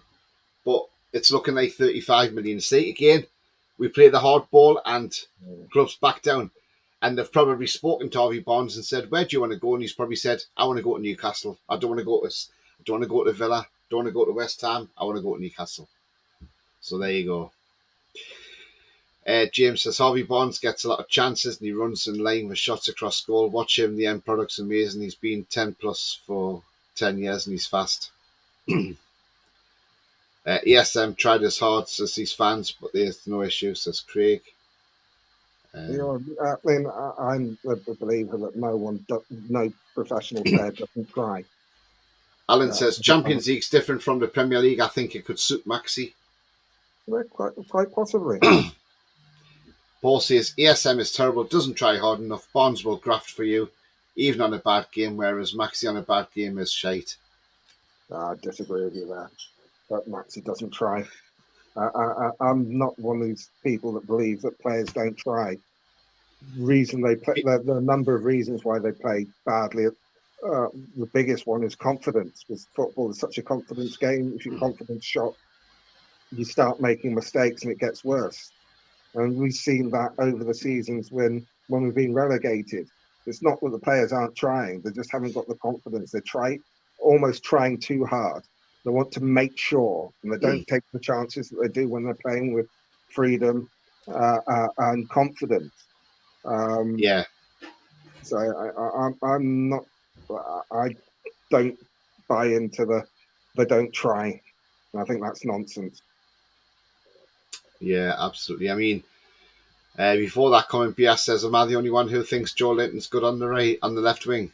but it's looking like 35 million. See, again, we play the hard ball and clubs back down. And they've probably spoken to Harvey Barnes and said, "Where do you want to go?" And he's probably said, "I want to go to Newcastle. I don't want to go to Villa. I don't want to go to West Ham. I want to go to Newcastle." So there you go. James says, "Harvey Barnes gets a lot of chances and he runs in line with shots across goal. Watch him. The end product's amazing. He's been 10 plus for 10 years and he's fast." ESM tried as hard as these fans, but there's no issue, says Craig. I mean, I'm a believer that no professional player doesn't try. Alan says, "Champions League's different from the Premier League. I think it could suit Maxi." Quite possibly. Paul says, "ESM is terrible, doesn't try hard enough. Bonds will graft for you, even on a bad game, whereas Maxi on a bad game is shite." I disagree with you there. But Maxi doesn't try. I'm not one of these people that believe that players don't try. Reason they play, there are a number of reasons why they play badly. The biggest one is confidence, because football is such a confidence game. If your confidence shot, you start making mistakes and it gets worse. And we've seen that over the seasons when we've been relegated. It's not that the players aren't trying; they just haven't got the confidence. They're almost trying too hard. They want to make sure, and they don't take the chances that they do when they're playing with freedom and confidence. So I'm not. I don't buy into they don't try. I think that's nonsense. Yeah, absolutely. I mean, before that comment, BS says, "Am I the only one who thinks Joe Linton's good on the left wing?"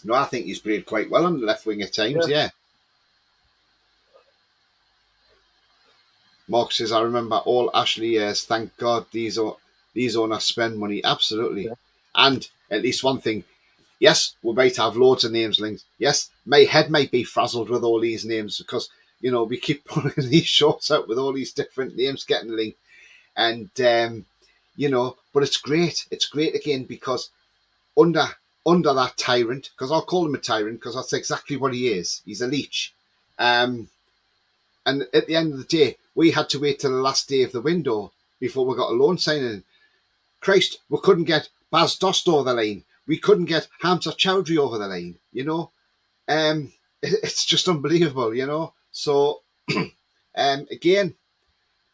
No, I think he's played quite well on the left wing at times, yeah. Mark says, "I remember all Ashley years. Thank God these owners spend money." Absolutely. Yeah. And at least one thing, yes, we might have loads of names linked. Yes, my head might be frazzled with all these names because, we keep putting these shorts out with all these different names getting linked. And, but it's great. It's great again because under that tyrant, because I'll call him a tyrant because that's exactly what he is. He's a leech. And at the end of the day, we had to wait till the last day of the window before we got a loan signing. Christ, we couldn't get Baz Dost over the line. We couldn't get Hamza Chowdhury over the line, It's just unbelievable, So, again,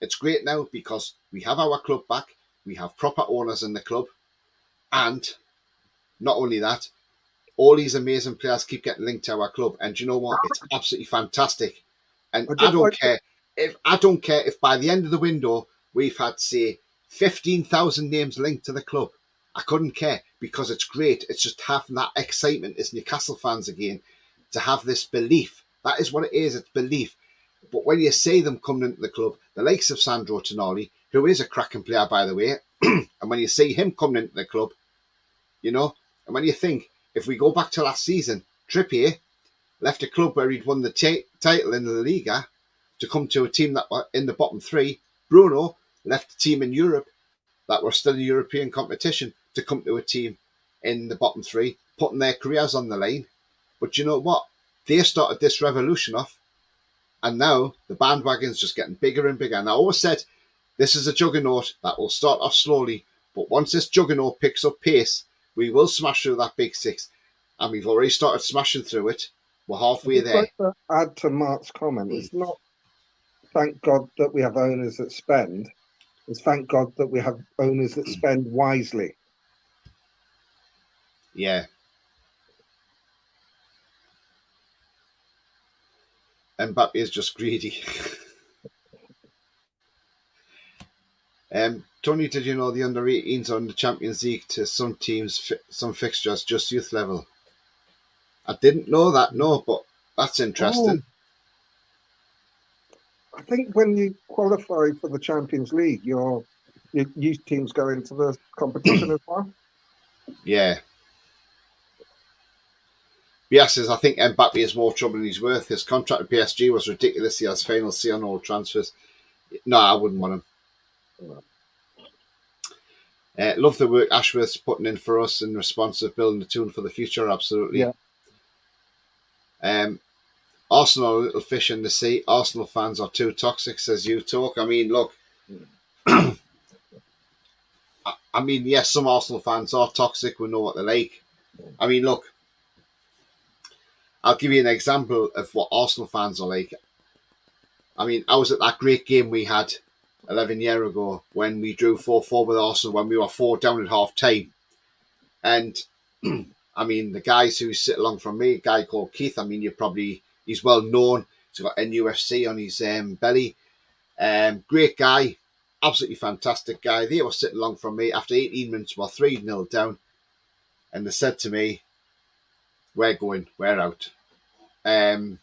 it's great now because we have our club back. We have proper owners in the club. And not only that, all these amazing players keep getting linked to our club, and do you know what? It's absolutely fantastic. And I don't care if by the end of the window we've had, say, 15,000 names linked to the club. I couldn't care, because it's great. It's just having that excitement as Newcastle fans again, to have this belief. That is what it is. It's belief. But when you see them coming into the club, the likes of Sandro Tonali, who is a cracking player, by the way, and when you see him coming into the club, you know, and when you think, if we go back to last season, Trippier left a club where he'd won the title in the Liga to come to a team that were in the bottom three. Bruno left a team in Europe that were still in European competition to come to a team in the bottom three, putting their careers on the line. But you know what? They started this revolution off, and now the bandwagon's just getting bigger and bigger. And I always said, this is a juggernaut that will start off slowly, but once this juggernaut picks up pace, we will smash through that big six. And we've already started smashing through it. We're halfway there. Like to add to Mark's comment, it's not thank God that we have owners that spend. It's thank God that we have owners that spend wisely. Yeah. Mbappe is just greedy. Tony, did you know the under-18s are in the Champions League to some teams, some fixtures, just youth level? I didn't know that, no, but that's interesting. I think when you qualify for the Champions League, your youth teams go into the competition as well. Yeah. Yes, I think Mbappe is more trouble than he's worth. His contract at PSG was ridiculous. He has final say on all transfers. No, I wouldn't want him. Love the work Ashworth's putting in for us in response of building the Toon for the future. Absolutely. Yeah. Arsenal are a little fish in the sea. Arsenal fans are too toxic, says you talk. I mean, look. I mean, yes, some Arsenal fans are toxic. We know what they're like. I mean, look. I'll give you an example of what Arsenal fans are like. I mean, I was at that great game we had 11 years ago when we drew 4-4 with Arsenal when we were 4 down at half time. And I mean, the guys who sit along from me, a guy called Keith, I mean, he's well known. He's got NUFC on his belly. Great guy, absolutely fantastic guy. They were sitting along from me. After 18 minutes, we're 3-0 down. And they said to me, we're going, we're out. And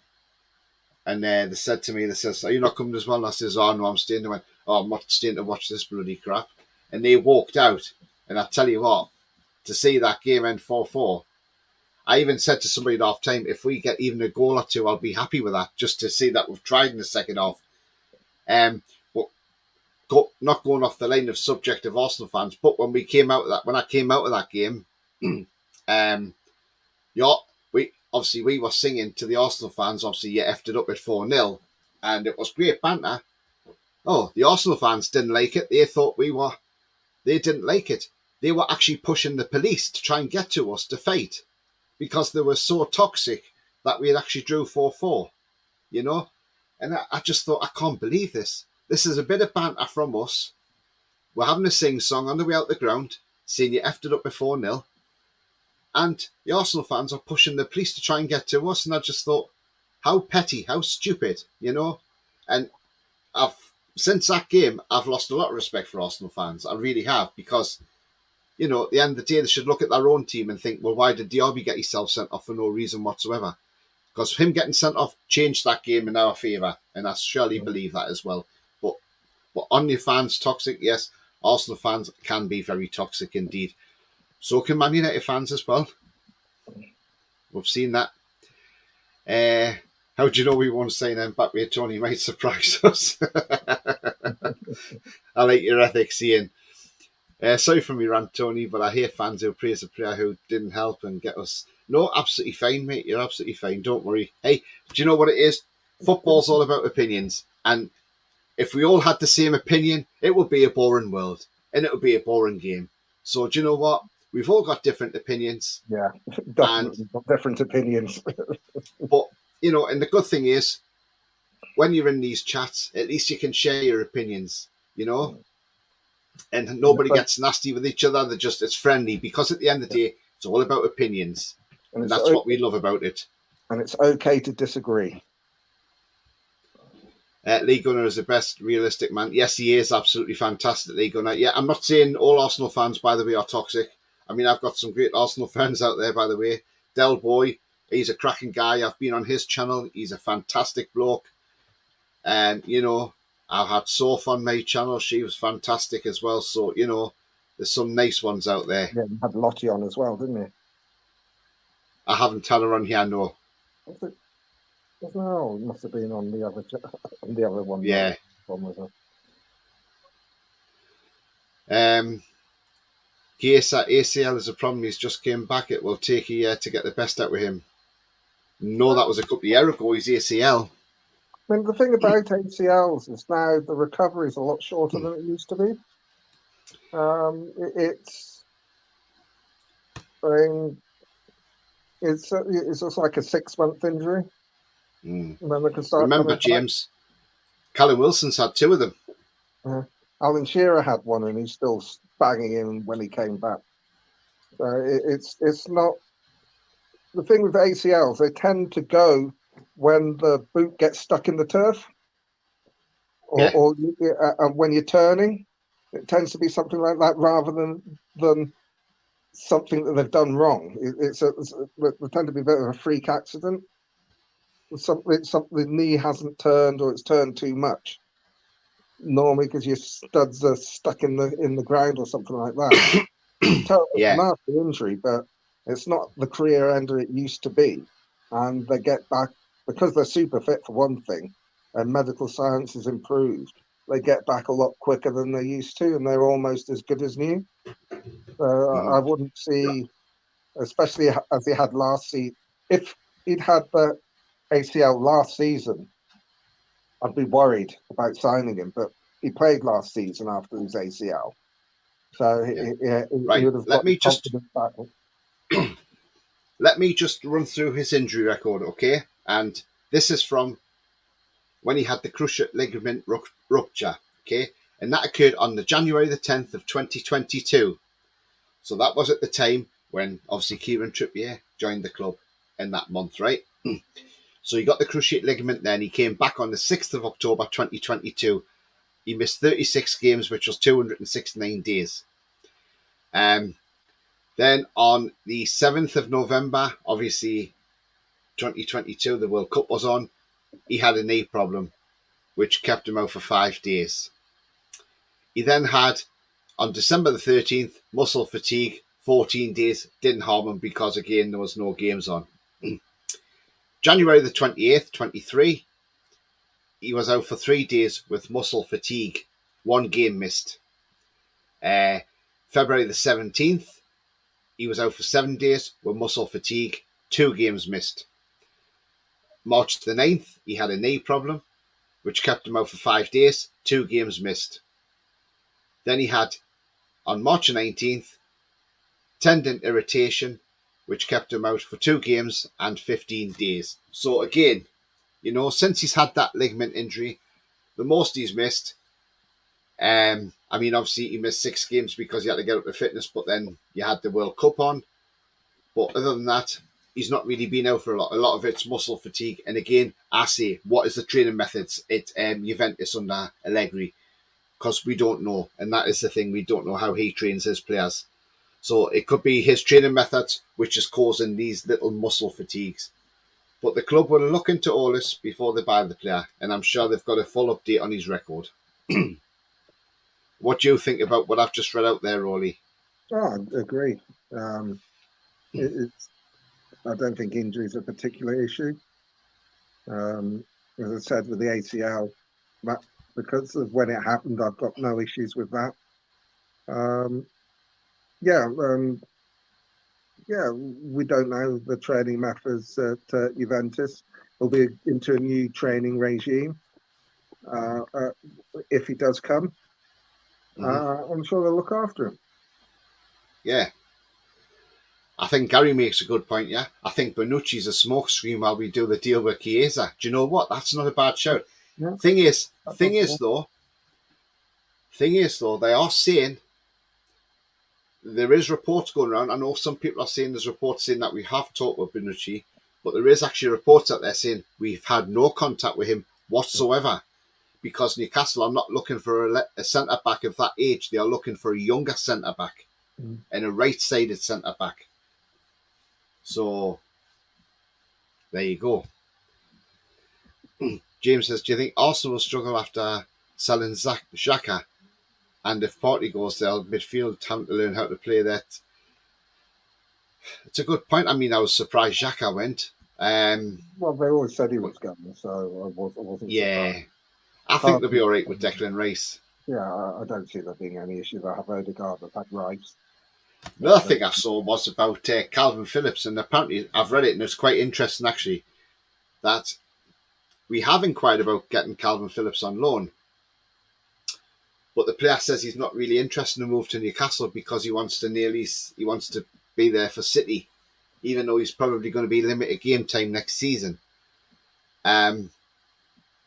they said to me, are you not coming as well? And I says, oh, no, I'm staying. They went, oh, I'm not staying to watch this bloody crap. And they walked out. And I tell you what, to see that game end 4-4, I even said to somebody at half time, if we get even a goal or two, I'll be happy with that, just to see that we've tried in the second half. But not going off the line of subject of Arsenal fans, but when I came out of that game, we were singing to the Arsenal fans. Obviously, you effed it up at 4-0, and it was great banter. Oh, the Arsenal fans didn't like it. They thought they didn't like it. They were actually pushing the police to try and get to us to fight because they were so toxic that we had actually drew 4-4, you know? And I just thought, I can't believe this. This is a bit of banter from us. We're having a sing-song on the way out the ground, saying you effed it up at 4-0. And the Arsenal fans are pushing the police to try and get to us. And I just thought, how petty, how stupid, you know? And since that game, I've lost a lot of respect for Arsenal fans. I really have, because, you know, at the end of the day, they should look at their own team and think, well, why did Diaby get himself sent off for no reason whatsoever? Because him getting sent off changed that game in our favour. And I surely believe that as well. But on your fans, toxic, yes, Arsenal fans can be very toxic indeed. So can Man United fans as well. We've seen that. How do you know we won't sign Mbappe? Tony might surprise us. I like your ethics, Ian. Sorry for me rant, Tony, but I hear fans who praise a player who didn't help and get us. No, absolutely fine, mate. You're absolutely fine. Don't worry. Hey, do you know what it is? Football's all about opinions. And if we all had the same opinion, it would be a boring world. And it would be a boring game. So do you know what? We've all got different opinions. Yeah, definitely got different opinions. But, you know, and the good thing is, when you're in these chats, at least you can share your opinions, you know? And nobody gets nasty with each other. It's friendly, because at the end of the day, it's all about opinions. And that's what we love about it. And it's okay to disagree. Lee Gunner is the best realistic man. Yes, he is absolutely fantastic, Lee Gunner. Yeah, I'm not saying all Arsenal fans, by the way, are toxic. I mean, I've got some great Arsenal fans out there, by the way. Del Boy, he's a cracking guy. I've been on his channel. He's a fantastic bloke. And, you know, I've had Soph on my channel. She was fantastic as well. So, you know, there's some nice ones out there. Yeah, you had Lottie on as well, didn't you? I haven't had her on here, no. No, it must have been on the other one. Yeah. One with her. Chiesa, ACL is a problem. He's just came back. It will take a year to get the best out of him. No, that was a couple of years ago, his ACL. I mean, the thing about ACLs is now the recovery is a lot shorter than it used to be. It's just like a 6-month injury. And then they can start. Remember, James, Callum Wilson's had 2 of them. Alan Shearer had one, and he's still banging in when he came back. So it's not the thing with ACLs. They tend to go when the boot gets stuck in the turf, or when you're turning. It tends to be something like that rather than something that they've done wrong. They tend to be a bit of a freak accident. Something the knee hasn't turned, or it's turned too much. Normally, because your studs are stuck in the ground or something like that. It's a nasty injury, but it's not the career ender it used to be. And they get back because they're super fit for one thing, and medical science has improved. They get back a lot quicker than they used to, and they're almost as good as new. I wouldn't see, especially as he had last season, if he'd had the ACL last season, I'd be worried about signing him. But he played last season after his ACL, so he would have got confidence back. Let me just run through his injury record, okay? And this is from when he had the cruciate ligament rupture, okay? And that occurred on the January the 10th of 2022. So that was at the time when, obviously, Kieran Trippier joined the club in that month, right? So he got the cruciate ligament then. He came back on the 6th of October 2022. He missed 36 games, which was 269 days. Then on the 7th of November, obviously, 2022, the World Cup was on. He had a knee problem, which kept him out for 5 days. He then had, on December the 13th, muscle fatigue, 14 days. Didn't harm him because, again, there was no games on. January the 28th, 23, he was out for 3 days with muscle fatigue. 1 game missed. February the 17th, he was out for 7 days with muscle fatigue. 2 games missed. March the 9th, he had a knee problem, which kept him out for 5 days. 2 games missed. Then he had, on March 19th, tendon irritation, which kept him out for 2 games and 15 days. So again, you know, since he's had that ligament injury, the most he's missed, I mean, obviously he missed 6 games because he had to get up to fitness, but then you had the World Cup on. But other than that, he's not really been out for a lot. A lot of it's muscle fatigue. And again, I say, what is the training methods at Juventus under Allegri? Because we don't know. And that is the thing. We don't know how he trains his players. So it could be his training methods, which is causing these little muscle fatigues. But the club will look into all this before they buy the player. And I'm sure they've got a full update on his record. What do you think about what I've just read out there, Roly? Oh, I agree. I don't think injuries are a particular issue. As I said, with the ACL, because of when it happened, I've got no issues with that. We don't know the training methods at Juventus. We'll be into a new training regime if he does come. I'm sure they'll look after him. Yeah. I think Gary makes a good point, yeah. I think Bonucci's a smokescreen while we do the deal with Chiesa. Do you know what? That's not a bad shout. Yeah. Thing is though, they are saying there is reports going around. I know some people are saying there's reports saying that we have talked with Bonucci, but there is actually reports out there saying we've had no contact with him whatsoever, because Newcastle are not looking for a centre-back of that age. They are looking for a younger centre-back and a right-sided centre-back. So, there you go. James says, do you think Arsenal will struggle after selling Xhaka? And if Partey goes there, midfield time to learn how to play that. It's a good point. I mean, I was surprised Xhaka went. Well, they always said he was going, so I wasn't surprised. I think they'll be all right with Declan Rice. Yeah, I don't see there being any issue. They have Odegaard, they've had Rice. Another thing I saw was about Calvin Phillips, and apparently I've read it, and it's quite interesting actually, that we have inquired about getting Calvin Phillips on loan, but the player says he's not really interested in a move to Newcastle because he wants to be there for City, even though he's probably going to be limited game time next season. And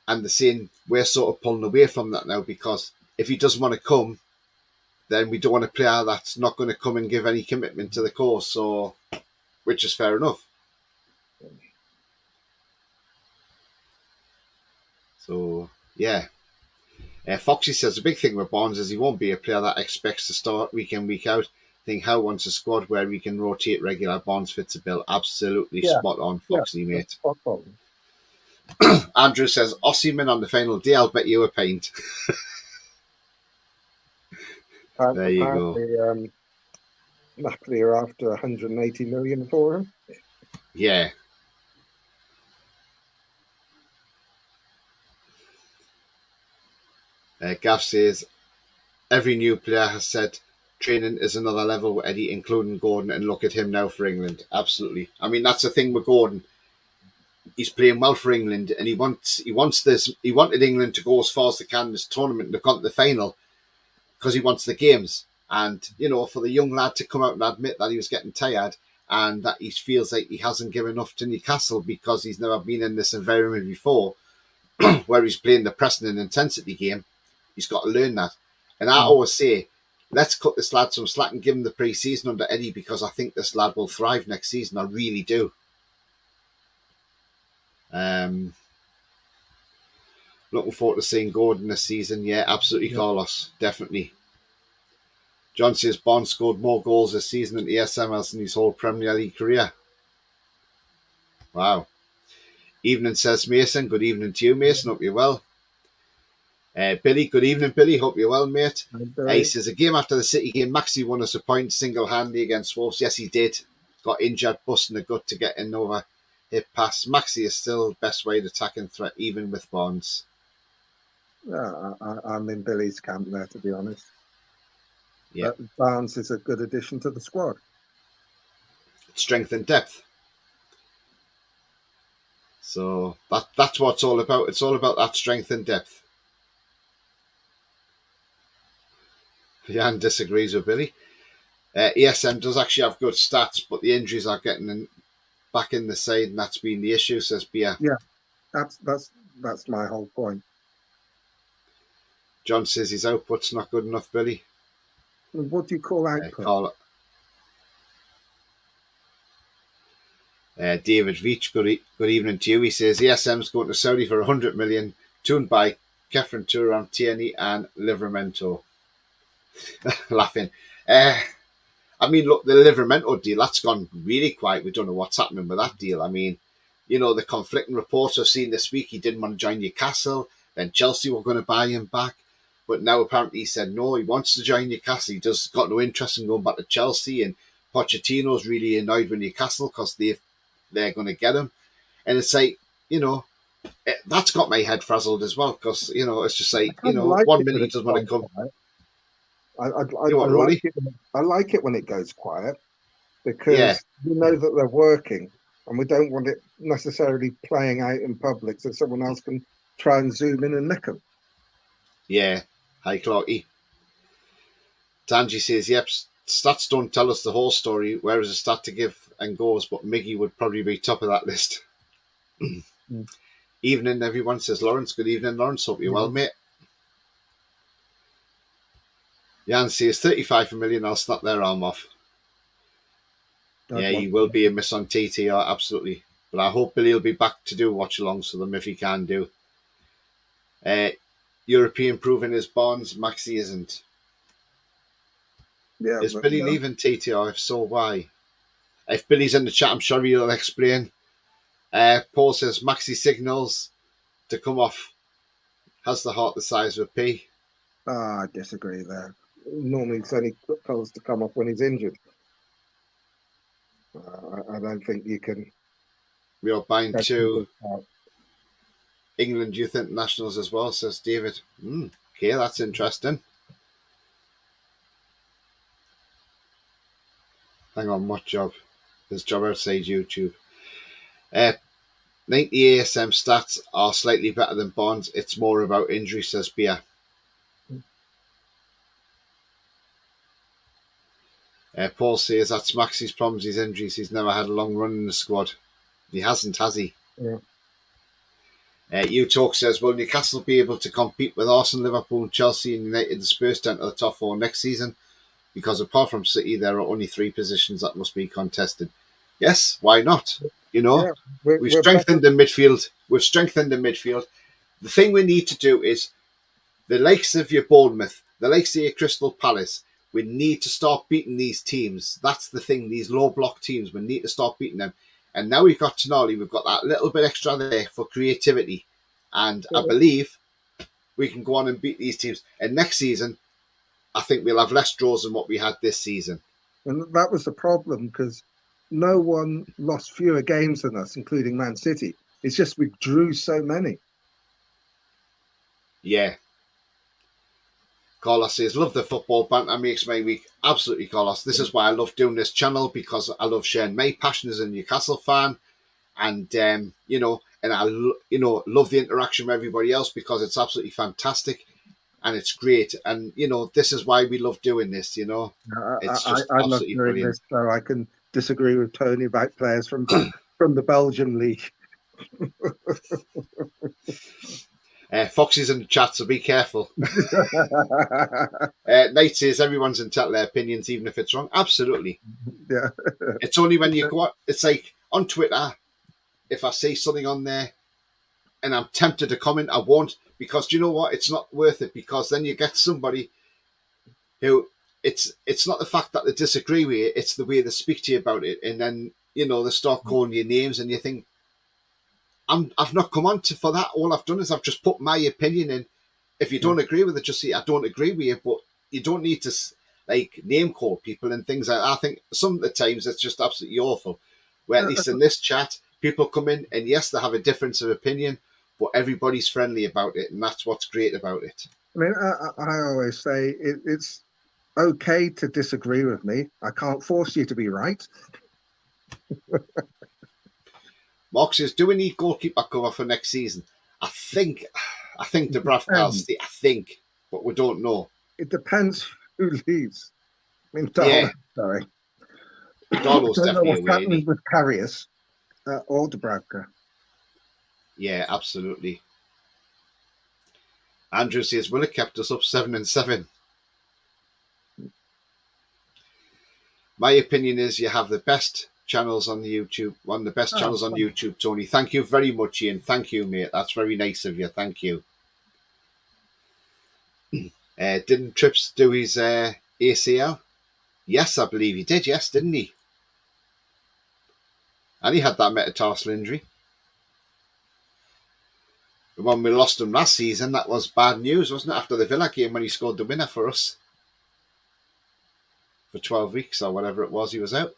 they're saying we're sort of pulling away from that now, because if he doesn't want to come, then we don't want a player that's not going to come and give any commitment to the cause. So, which is fair enough. So, yeah. Foxy says the big thing with Barnes is he won't be a player that expects to start week in, week out. I think Howe wants a squad where we can rotate regular. Barnes fits the bill. Absolutely spot on, Foxy, mate. Spot on. Andrew says, Osimhen on the final day, I'll bet you a pint. There you go. Napoli are after 180 million for him. Yeah. Gav says, every new player has said training is another level with Eddie, including Gordon, and look at him now for England. Absolutely. I mean, that's the thing with Gordon. He's playing well for England, and he wanted England to go as far as they can in this tournament and to come to the final because he wants the games. And, you know, for the young lad to come out and admit that he was getting tired and that he feels like he hasn't given enough to Newcastle because he's never been in this environment before where he's playing the pressing and intensity game, he's got to learn that. And I always say, let's cut this lad some slack and give him the pre-season under Eddie, because I think this lad will thrive next season. I really do. Looking forward to seeing Gordon this season. Yeah, absolutely, Carlos. Definitely. John says Bond scored more goals this season at ESM as in his whole Premier League career. Wow. Evening, says Mason. Good evening to you, Mason. Hope you're well. Billy, good evening, Billy. Hope you're well, mate. He says, a game after the City game, Maxi won us a point single-handedly against Wolves. Yes, he did. Got injured, busting the gut to get in over hip pass. Maxi is still best way to attacking threat, even with Barnes. Yeah, I'm in Billy's camp there, to be honest. Yeah. Barnes is a good addition to the squad. Strength and depth. So that's what it's all about. It's all about that strength and depth. Jan disagrees with Billy. ESM does actually have good stats, but the injuries are getting back in the side, and that's been the issue, says Bia. Yeah, that's my whole point. John says his output's not good enough, Billy. What do you call output? David Veach, good evening to you. He says ESM's going to Saudi for 100 million, tuned by Kefren Turan, Tierney and Livramento. Laughing. I mean, look, the Livramento deal, that's gone really quiet. We don't know what's happening with that deal. I mean, you know, the conflicting reports I've seen this week, he didn't want to join Newcastle, then Chelsea were going to buy him back, but now apparently he said no, he wants to join Newcastle. He just got no interest in going back to Chelsea, and Pochettino's really annoyed with Newcastle because they're going to get him. And it's like, you know, that's got my head frazzled as well, because, you know, it's just like, you know, like 1 minute he doesn't want to come. I like it when it goes quiet, because you know that they're working, and we don't want it necessarily playing out in public so someone else can try and zoom in and nick them. Yeah. Hi, Clarky. Tanji says, yep, stats don't tell us the whole story, whereas a stat to give and goes, but Miggy would probably be top of that list. Evening, everyone, says Lawrence. Good evening, Lawrence. Hope you're well, mate. Jan says 35 million, I'll snap their arm off. Yeah, he will be a miss on TTR, absolutely. But I hope Billy will be back to do watch-alongs for them if he can do. European proving his Barnes, Maxi isn't. Yeah, Is Billy leaving TTR? If so, why? If Billy's in the chat, I'm sure he'll explain. Paul says Maxi signals to come off. Has the heart the size of a pea? I disagree there. Normally, it's only tells to come off when he's injured. I don't think you can. We are buying two England Youth Internationals as well, says David. Okay, that's interesting. Hang on, what job? His job outside YouTube. 90 ASM stats are slightly better than Barnes. It's more about injury, says Bia. Paul says that's Maxi's problems, his injuries. He's never had a long run in the squad. He hasn't, has he? Yeah. U-Talk says, will Newcastle be able to compete with Arsenal, Liverpool, Chelsea and United and Spurs down to the top four next season? Because apart from City, there are only 3 positions that must be contested. Yes, why not? You know, we've strengthened the midfield. We've strengthened the midfield. The thing we need to do is the likes of your Bournemouth, the likes of your Crystal Palace, we need to start beating these teams. That's the thing, these low block teams, we need to start beating them. And now we've got Tonali, we've got that little bit extra there for creativity. And I believe we can go on and beat these teams. And next season, I think we'll have less draws than what we had this season. And that was the problem, because no one lost fewer games than us, including Man City. It's just we drew so many. Yeah. Carlos says, love the football banter, makes my week. Absolutely, Carlos. This is why I love doing this channel, because I love sharing my passion as a Newcastle fan. And, you know, and I, you know, love the interaction with everybody else because it's absolutely fantastic and it's great. And, you know, this is why we love doing this, you know. It's just I love doing brilliant. this, so I can disagree with Tony about players from the Belgian league. Foxy's in the chat, so be careful. Knight says everyone's entitled to their opinions, even if it's wrong. Absolutely. Yeah. It's only when you go on, it's like on Twitter, if I see something on there and I'm tempted to comment, I won't, because do you know what? It's not worth it, because then you get somebody who it's not the fact that they disagree with you, it's the way they speak to you about it. And then, you know, they start calling you names and you think, I've not come on for that. All I've done is I've just put my opinion in. If you don't agree with it, just say I don't agree with you. But you don't need to like name call people and things like that. I think some of the times it's just absolutely awful. Where at least in this chat, people come in and yes, they have a difference of opinion, but everybody's friendly about it, and that's what's great about it. I mean, I always say it's okay to disagree with me. I can't force you to be right. Mark says, do we need goalkeeper cover for next season? I think Dubravka's I think, but we don't know. It depends who leaves. I mean, Darlow, sorry. Darlow's definitely what's happening with Karius or Dubravka. Yeah, absolutely. Andrew says, will it kept us up 7-7? My opinion is you have the best channels on the YouTube, one of the best channels on YouTube, Tony. Thank you very much, Ian. Thank you, mate. That's very nice of you. Thank you. Didn't Trips do his ACL? Yes, I believe he did. Yes, didn't he? And he had that metatarsal injury. When we lost him last season, that was bad news, wasn't it? After the Villa game when he scored the winner for us. For 12 weeks or whatever it was, he was out.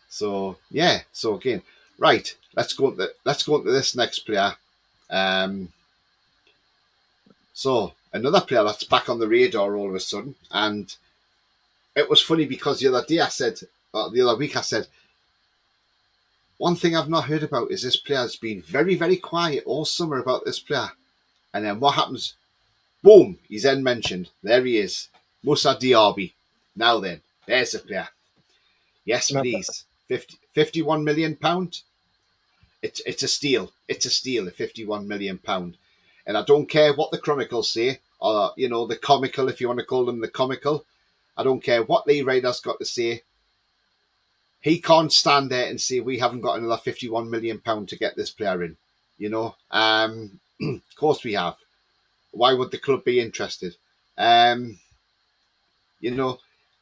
So yeah, so again, right. Let's go into this next player. So another player that's back on the radar all of a sudden, and it was funny because the other week I said, one thing I've not heard about is this player has been very, very quiet all summer about this player, and then what happens? Boom! He's then mentioned. There he is, Moussa Diaby. Now then, there's the player. Yes, please. 51 million pound. It's a steal. It's a steal. £51 million, and I don't care what the chronicles say. or, you know, the comical, if you want to call them the comical. I don't care what Lee Ryder's got to say. He can't stand there and say, we haven't got another £51 million to get this player in. You know, of course we have. Why would the club be interested? You know,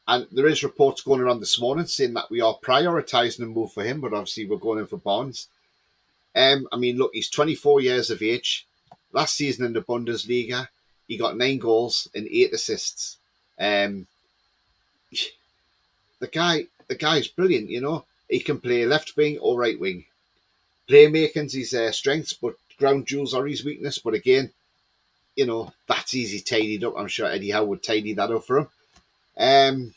and there is reports going around this morning saying that we are prioritising a move for him, but obviously we're going in for Barnes. I mean, look, he's 24 years of age. Last season in the Bundesliga, he got 9 goals and 8 assists. The guy's brilliant, you know. He can play left wing or right wing. Playmaking's his strengths, but ground duels are his weakness. But again, you know, that's easy tidied up. I'm sure Eddie Howe would tidy that up for him.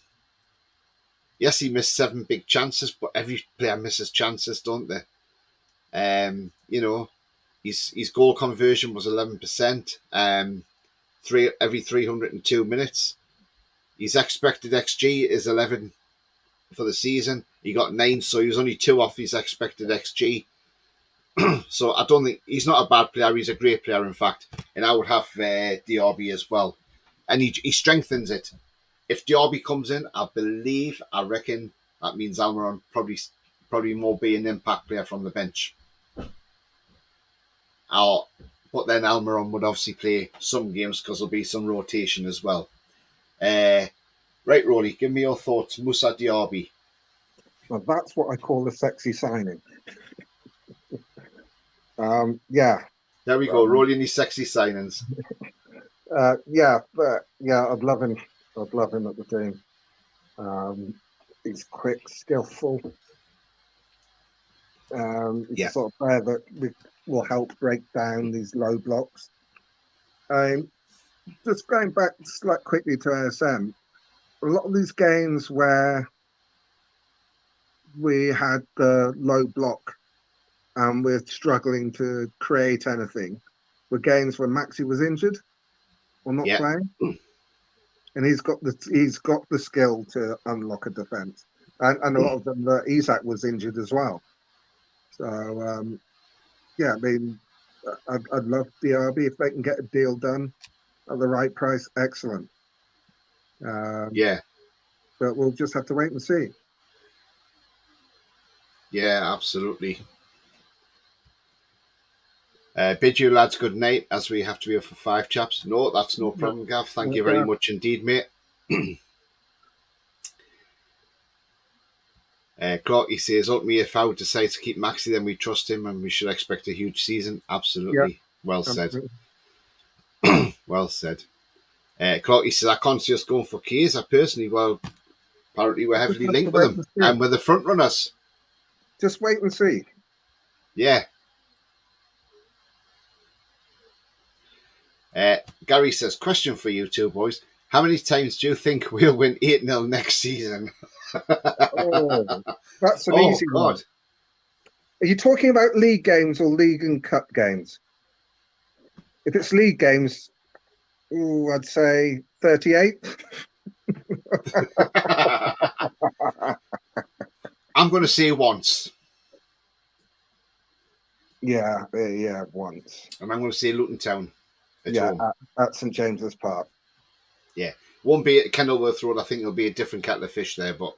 Yes, he missed 7 big chances, but every player misses chances, don't they? You know, his goal conversion was 11%. Every 302 minutes. His expected XG is 11 for the season. He got 9, so he was only 2 off his expected XG. So I don't think he's not a bad player. He's a great player, in fact. And I would have Diaby as well. And he strengthens it. If Diaby comes in, I reckon that means Almiron probably more be an impact player from the bench. But then Almiron would obviously play some games because there'll be some rotation as well. Right, Roly, give me your thoughts. Moussa Diaby. Well, that's what I call a sexy signing. Yeah. There we go, Roly and his sexy signings. I'd love him. I'd love him at the team. He's quick, skillful. He's the sort of player that will help break down these low blocks. Just going back quickly to ASM, a lot of these games where we had the low block and we're struggling to create anything were games when Maxi was injured or not playing, and he's got the skill to unlock a defense, and a lot of them Isak was injured as well. So I mean, I'd love DRB if they can get a deal done at the right price. Excellent. But we'll just have to wait and see. Yeah, absolutely. Bid you lads good night, as we have to be here for 5 chaps. No, that's no problem, Gav. Thank you very much indeed, mate. Clarky says, ultimately, if Howe decides to keep Maxi, then we trust him and we should expect a huge season. Absolutely. Well said. Well said. Clarky says, I can't see us going for Chiesa personally. Well, apparently we're heavily linked with them and we're the front runners. Just wait and see. Yeah. Gary says, question for you two boys. How many times do you think we'll win 8-0 next season? That's an easy one. Are you talking about league games or league and cup games? If it's league games, I'd say 38. I'm going to say once. Yeah, once. And I'm going to say Luton Town. At St James's Park. Yeah. Won't be at Kenilworth Road. I think there'll be a different kettle of fish there, but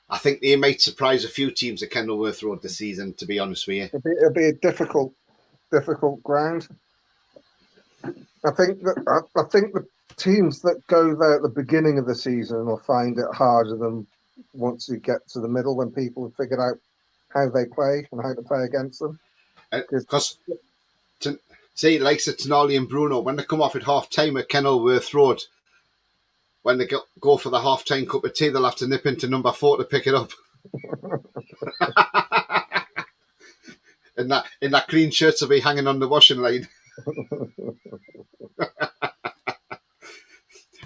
I think they might surprise a few teams at Kenilworth Road this season, to be honest with you. It'll be a difficult ground. I think the teams that go there at the beginning of the season will find it harder than once you get to the middle, when people have figured out how they play and how to play against them. Because say, like Tonali and Bruno, when they come off at half-time at Kenilworth Road, when they go for the half-time cup of tea, they'll have to nip into number 4 to pick it up. and that clean shirts will be hanging on the washing line.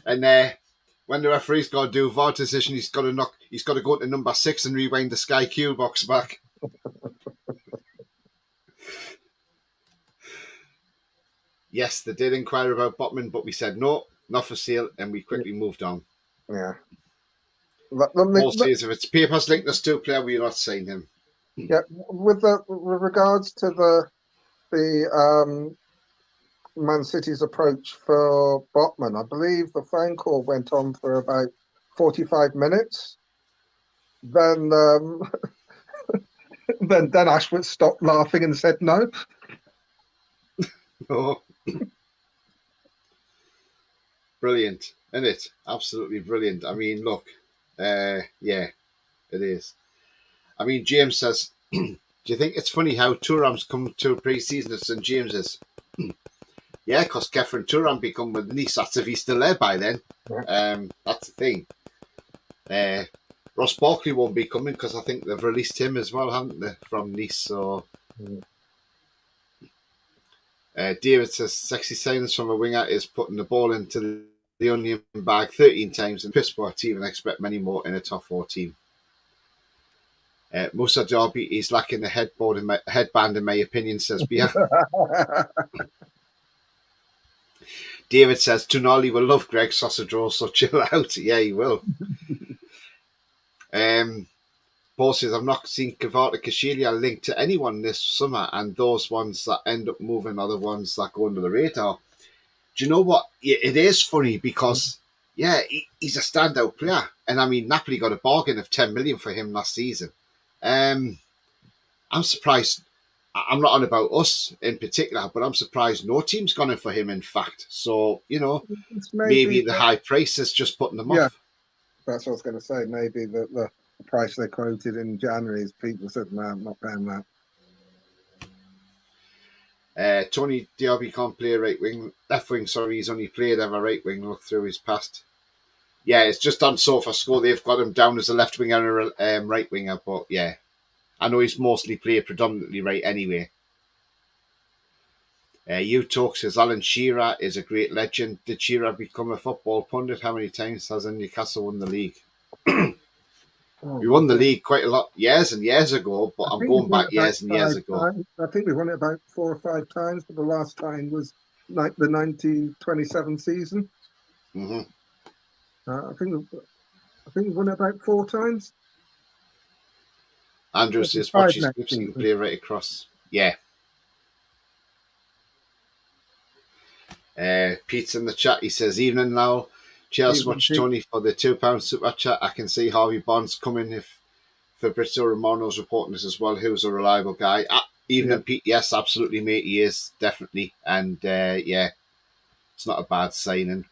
And when the referee's got to do a VAR decision, he's got to go to number 6 and rewind the Sky Q box back. Yes, they did inquire about Botman, but we said no, not for sale, and we quickly moved on. Yeah. Paul says if it's papers linked us to a player, we're not signing him. Yeah, with regards to the Man City's approach for Botman. I believe the phone call went on for about 45 minutes. Then then Ashworth stopped laughing and said no. Oh. Brilliant, isn't it? Absolutely brilliant. I mean, look, yeah, it is. I mean, James says, do you think it's funny how Turam's come to pre-season at St James's? Yeah, because Kefren Turam become with Nice. That's if he's still there by then. That's the thing. Ross Barkley won't be coming because I think they've released him as well, haven't they, from Nice? So, David says, sexy signings from a winger is putting the ball into the onion bag 13 times and piss poor team and expect many more in a top 4 team. Musa Derby is lacking the headband, in my opinion, says Bia. David says, Tonali will love Greg Sausage Roll, so chill out. Yeah, he will. Paul says, I've not seen Kavata Kashilia linked to anyone this summer, and those ones that end up moving are the ones that go under the radar. Do you know what? It is funny because, yeah, he's a standout player. And I mean, Napoli got a bargain of 10 million for him last season. I'm surprised. I'm not on about us in particular, but I'm surprised no team's gone in for him, in fact. So, you know, maybe the high price is just putting them off. That's what I was going to say. Maybe the price they quoted in January is people said, no, I'm not paying that. Tony Diaby can't play left wing, sorry, he's only played ever right wing, look through his past. Yeah, it's just on SofaScore, they've got him down as a left winger and a right winger, but yeah. I know he's mostly played predominantly right anyway. U-Talk says, Alan Shearer is a great legend. Did Shearer become a football pundit? How many times has Newcastle won the league? We won the league quite a lot years and years ago, but I'm going back years and years ago. I think we won it about 4 or 5 times, but the last time was like the 1927 season. Mm-hmm. I think we won it about 4 times. Andrew says, watch his clips and you can play right across. Yeah. Pete's in the chat. He says, evening now. Cheers much, Tony, for the £2 super chat. I can see Harvey Barnes coming if Fabrizio Romano's reporting this as well. Who's a reliable guy. Evening, Pete. Yes, absolutely, mate. He is, definitely. And, yeah, it's not a bad signing.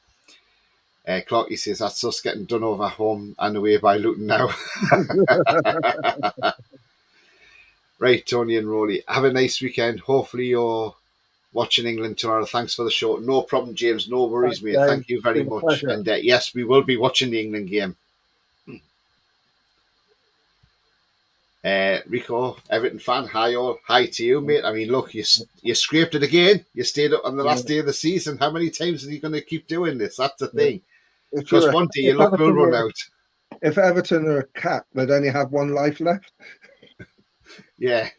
Clarky says, that's us getting done over home and away by Luton now. Right, Tony and Roly. Have a nice weekend. Hopefully you're watching England tomorrow. Thanks for the show. No problem, James. No worries, mate. Thank you very much. And yes, we will be watching the England game. Rico, Everton fan. Hi all. Hi to you, mate. I mean, look, you scraped it again. You stayed up on the last day of the season. How many times are you going to keep doing this? That's the thing. Because one day your luck will run out. If Everton are a cat, they'd only have 1 life left. Yeah.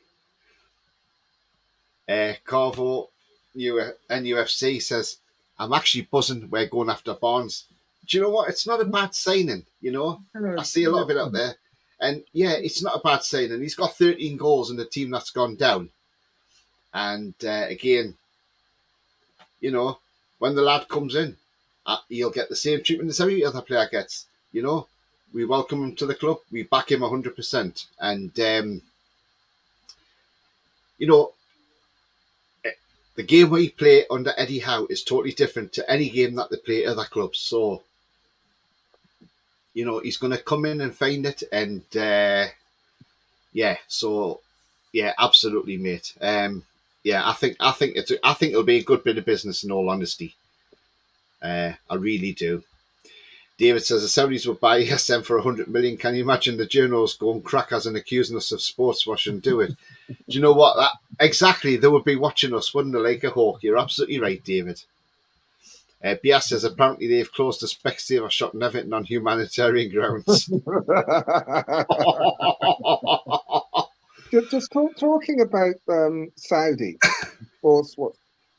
Carvo NUFC says, I'm actually buzzing we're going after Barnes. Do you know what? It's not a bad signing, you know? I see a lot of it out there. And yeah, it's not a bad signing. He's got 13 goals in the team that's gone down. And again, you know, when the lad comes in, he'll get the same treatment as every other player gets. You know, we welcome him to the club. We back him 100%. And, you know, the game we play under Eddie Howe is totally different to any game that they play at other clubs. So, you know, he's going to come in and find it. And, yeah, so, yeah, absolutely, mate. Yeah, I think it'll be a good bit of business, in all honesty. I really do. David says the Saudis will buy ESM for 100 million. Can you imagine the journals going crackers and accusing us of sports washing? Do it. Do you know what? Exactly, they would be watching us, wouldn't they, like a hawk? You're absolutely right, David. Bias says apparently they've closed a Specsavers shop in Everton on humanitarian grounds. Just talking about Saudi sports.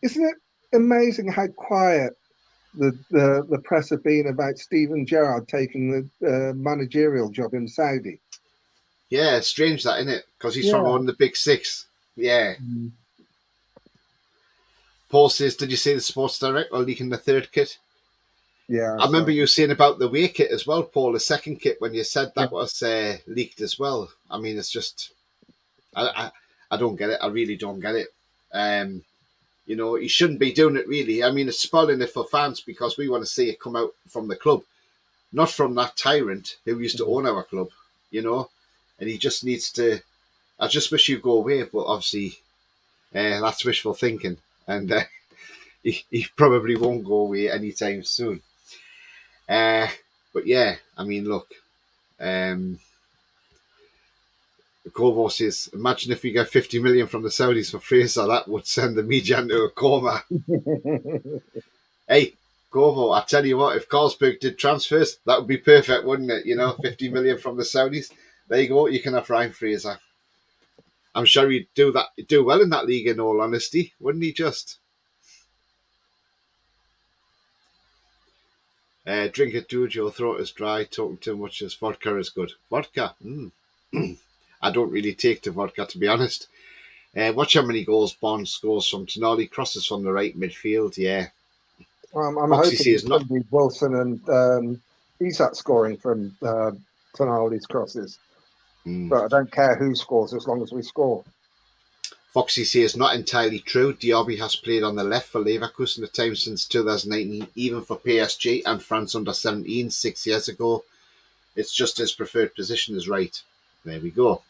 Isn't it amazing how quiet the press have been about Steven Gerrard taking the managerial job in Saudi? Yeah, it's strange that, isn't it? Because he's from one of the big 6. Yeah. Paul says, did you see the Sports Director leaking the third kit? Yeah. I remember you saying about the away kit as well, Paul, the second kit, when you said that was leaked as well. I mean, it's just, I don't get it. I really don't get it. You know, he shouldn't be doing it, really. I mean, it's spoiling it for fans because we want to see it come out from the club, not from that tyrant who used to own our club, you know. And he just needs to, I just wish he'd go away, but obviously that's wishful thinking. And he probably won't go away anytime soon. But yeah, I mean, look, Corvo says, imagine if we get 50 million from the Saudis for Fraser, that would send the media into a coma. Hey, Corvo, I tell you what, if Carlsberg did transfers, that would be perfect, wouldn't it? You know, 50 million from the Saudis. There you go, you can have Ryan Fraser. I'm sure he'd do well in that league, in all honesty, wouldn't he just? Drink it, dude, your throat is dry, talking too much as vodka is good. Vodka? I don't really take to vodka, to be honest. Watch how many goals Barnes scores from Tonali, crosses from the right midfield, yeah. I'm hoping it's going to be Wilson and Isak scoring from Tonali's crosses. But I don't care who scores as long as we score. Foxy says not entirely true. Diaby has played on the left for Leverkusen at times since 2019, even for PSG and France under 17 6 years ago. It's just his preferred position is right. There we go.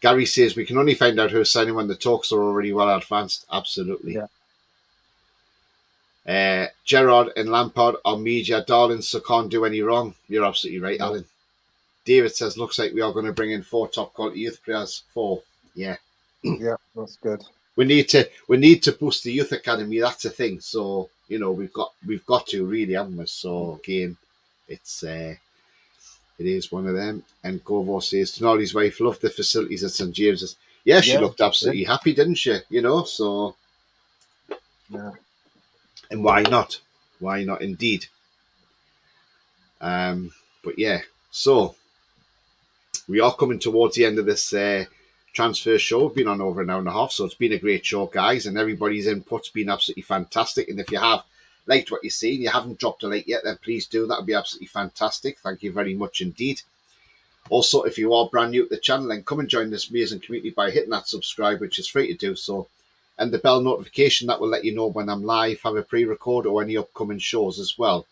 Gary says we can only find out who's signing when the talks are already well advanced. Absolutely. Yeah. Gerrard and Lampard are media darlings, so can't do any wrong. You're absolutely right, Alan. David says, looks like we are going to bring in 4 top quality youth players. 4. Yeah. Yeah, that's good. We need to boost the youth academy. That's the thing. So, you know, we've got to really, haven't we? So again, it is one of them. And Corvo says, Tonali's wife loved the facilities at St James's. Yeah, she looked absolutely happy, didn't she? You know, so yeah. And why not? Why not indeed? But yeah, so we are coming towards the end of this transfer show. We've been on over an hour and a half, so it's been a great show, guys, and everybody's input's been absolutely fantastic. And if you have liked what you've seen, you haven't dropped a like yet, then please do. That would be absolutely fantastic. Thank you very much indeed. Also, if you are brand new to the channel, then come and join this amazing community by hitting that subscribe, which is free to do so, and the bell notification that will let you know when I'm live, have a pre-record, or any upcoming shows as well.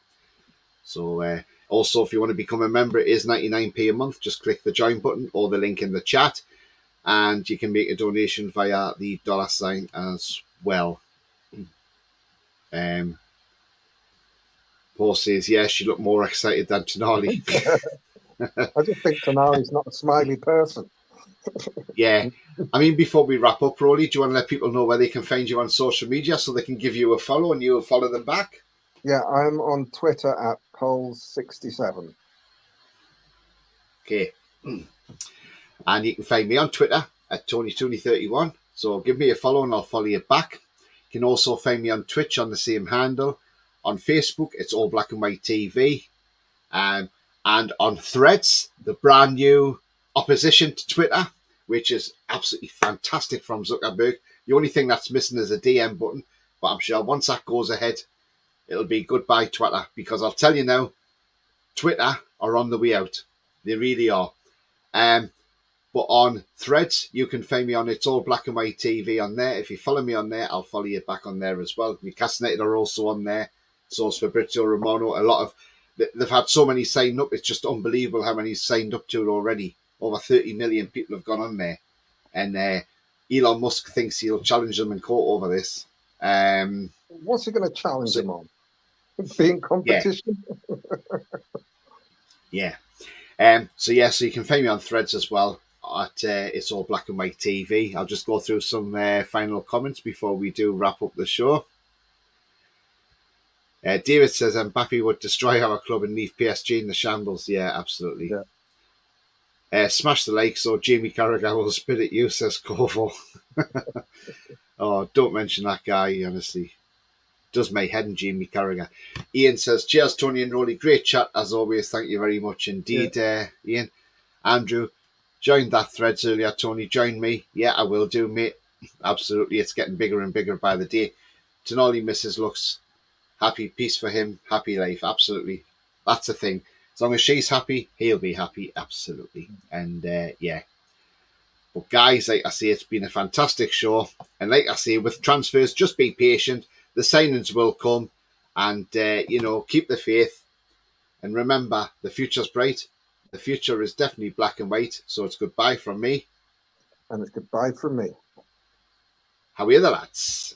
So also, if you want to become a member, it is 99p a month. Just click the join button or the link in the chat, and you can make a donation via the $sign as well. Paul says, yeah, she looked more excited than Tonali. I just think Tonali's not a smiley person. Yeah. I mean, before we wrap up, Roly, do you want to let people know where they can find you on social media so they can give you a follow and you'll follow them back? Yeah, I'm on Twitter at Coles67. Okay. And you can find me on Twitter at TonyTooney31. So give me a follow and I'll follow you back. You can also find me on Twitch on the same handle. On Facebook, it's All Black and White TV. And on Threads, the brand new opposition to Twitter, which is absolutely fantastic from Zuckerberg. The only thing that's missing is a DM button. But I'm sure once that goes ahead, it'll be goodbye Twitter. Because I'll tell you now, Twitter are on the way out. They really are. But on Threads, you can find me on It's All Black and White TV on there. If you follow me on there, I'll follow you back on there as well. Castaneted are also on there. So is Fabrizio Romano. They've had so many signed up. It's just unbelievable how many signed up to it already. Over 30 million people have gone on there. And Elon Musk thinks he'll challenge them in court over this. What's he going to challenge him on? Being competition? Yeah. So you can find me on Threads as well at It's All Black and White TV. I'll just go through some final comments before we do wrap up the show. David says Mbappe would destroy our club and leave PSG in the shambles. Yeah, absolutely. Yeah. Smash the like so Jamie Carragher will spit at you, says Corvo. Oh, don't mention that guy, honestly. Does my head in Jamie Carragher. Ian says, cheers, Tony and Roly. Great chat, as always. Thank you very much indeed, Ian. Andrew, joined that Threads earlier, Tony. Join me. Yeah, I will do, mate. Absolutely, it's getting bigger and bigger by the day. Tonali missus looks happy, peace for him, happy life. Absolutely, that's the thing. As long as she's happy, he'll be happy. Absolutely, and yeah. But guys, like I say, it's been a fantastic show, and like I say, with transfers, just be patient. The signings will come, and keep the faith. And remember, the future's bright. The future is definitely black and white. So it's goodbye from me. And it's goodbye from me. How are the lads?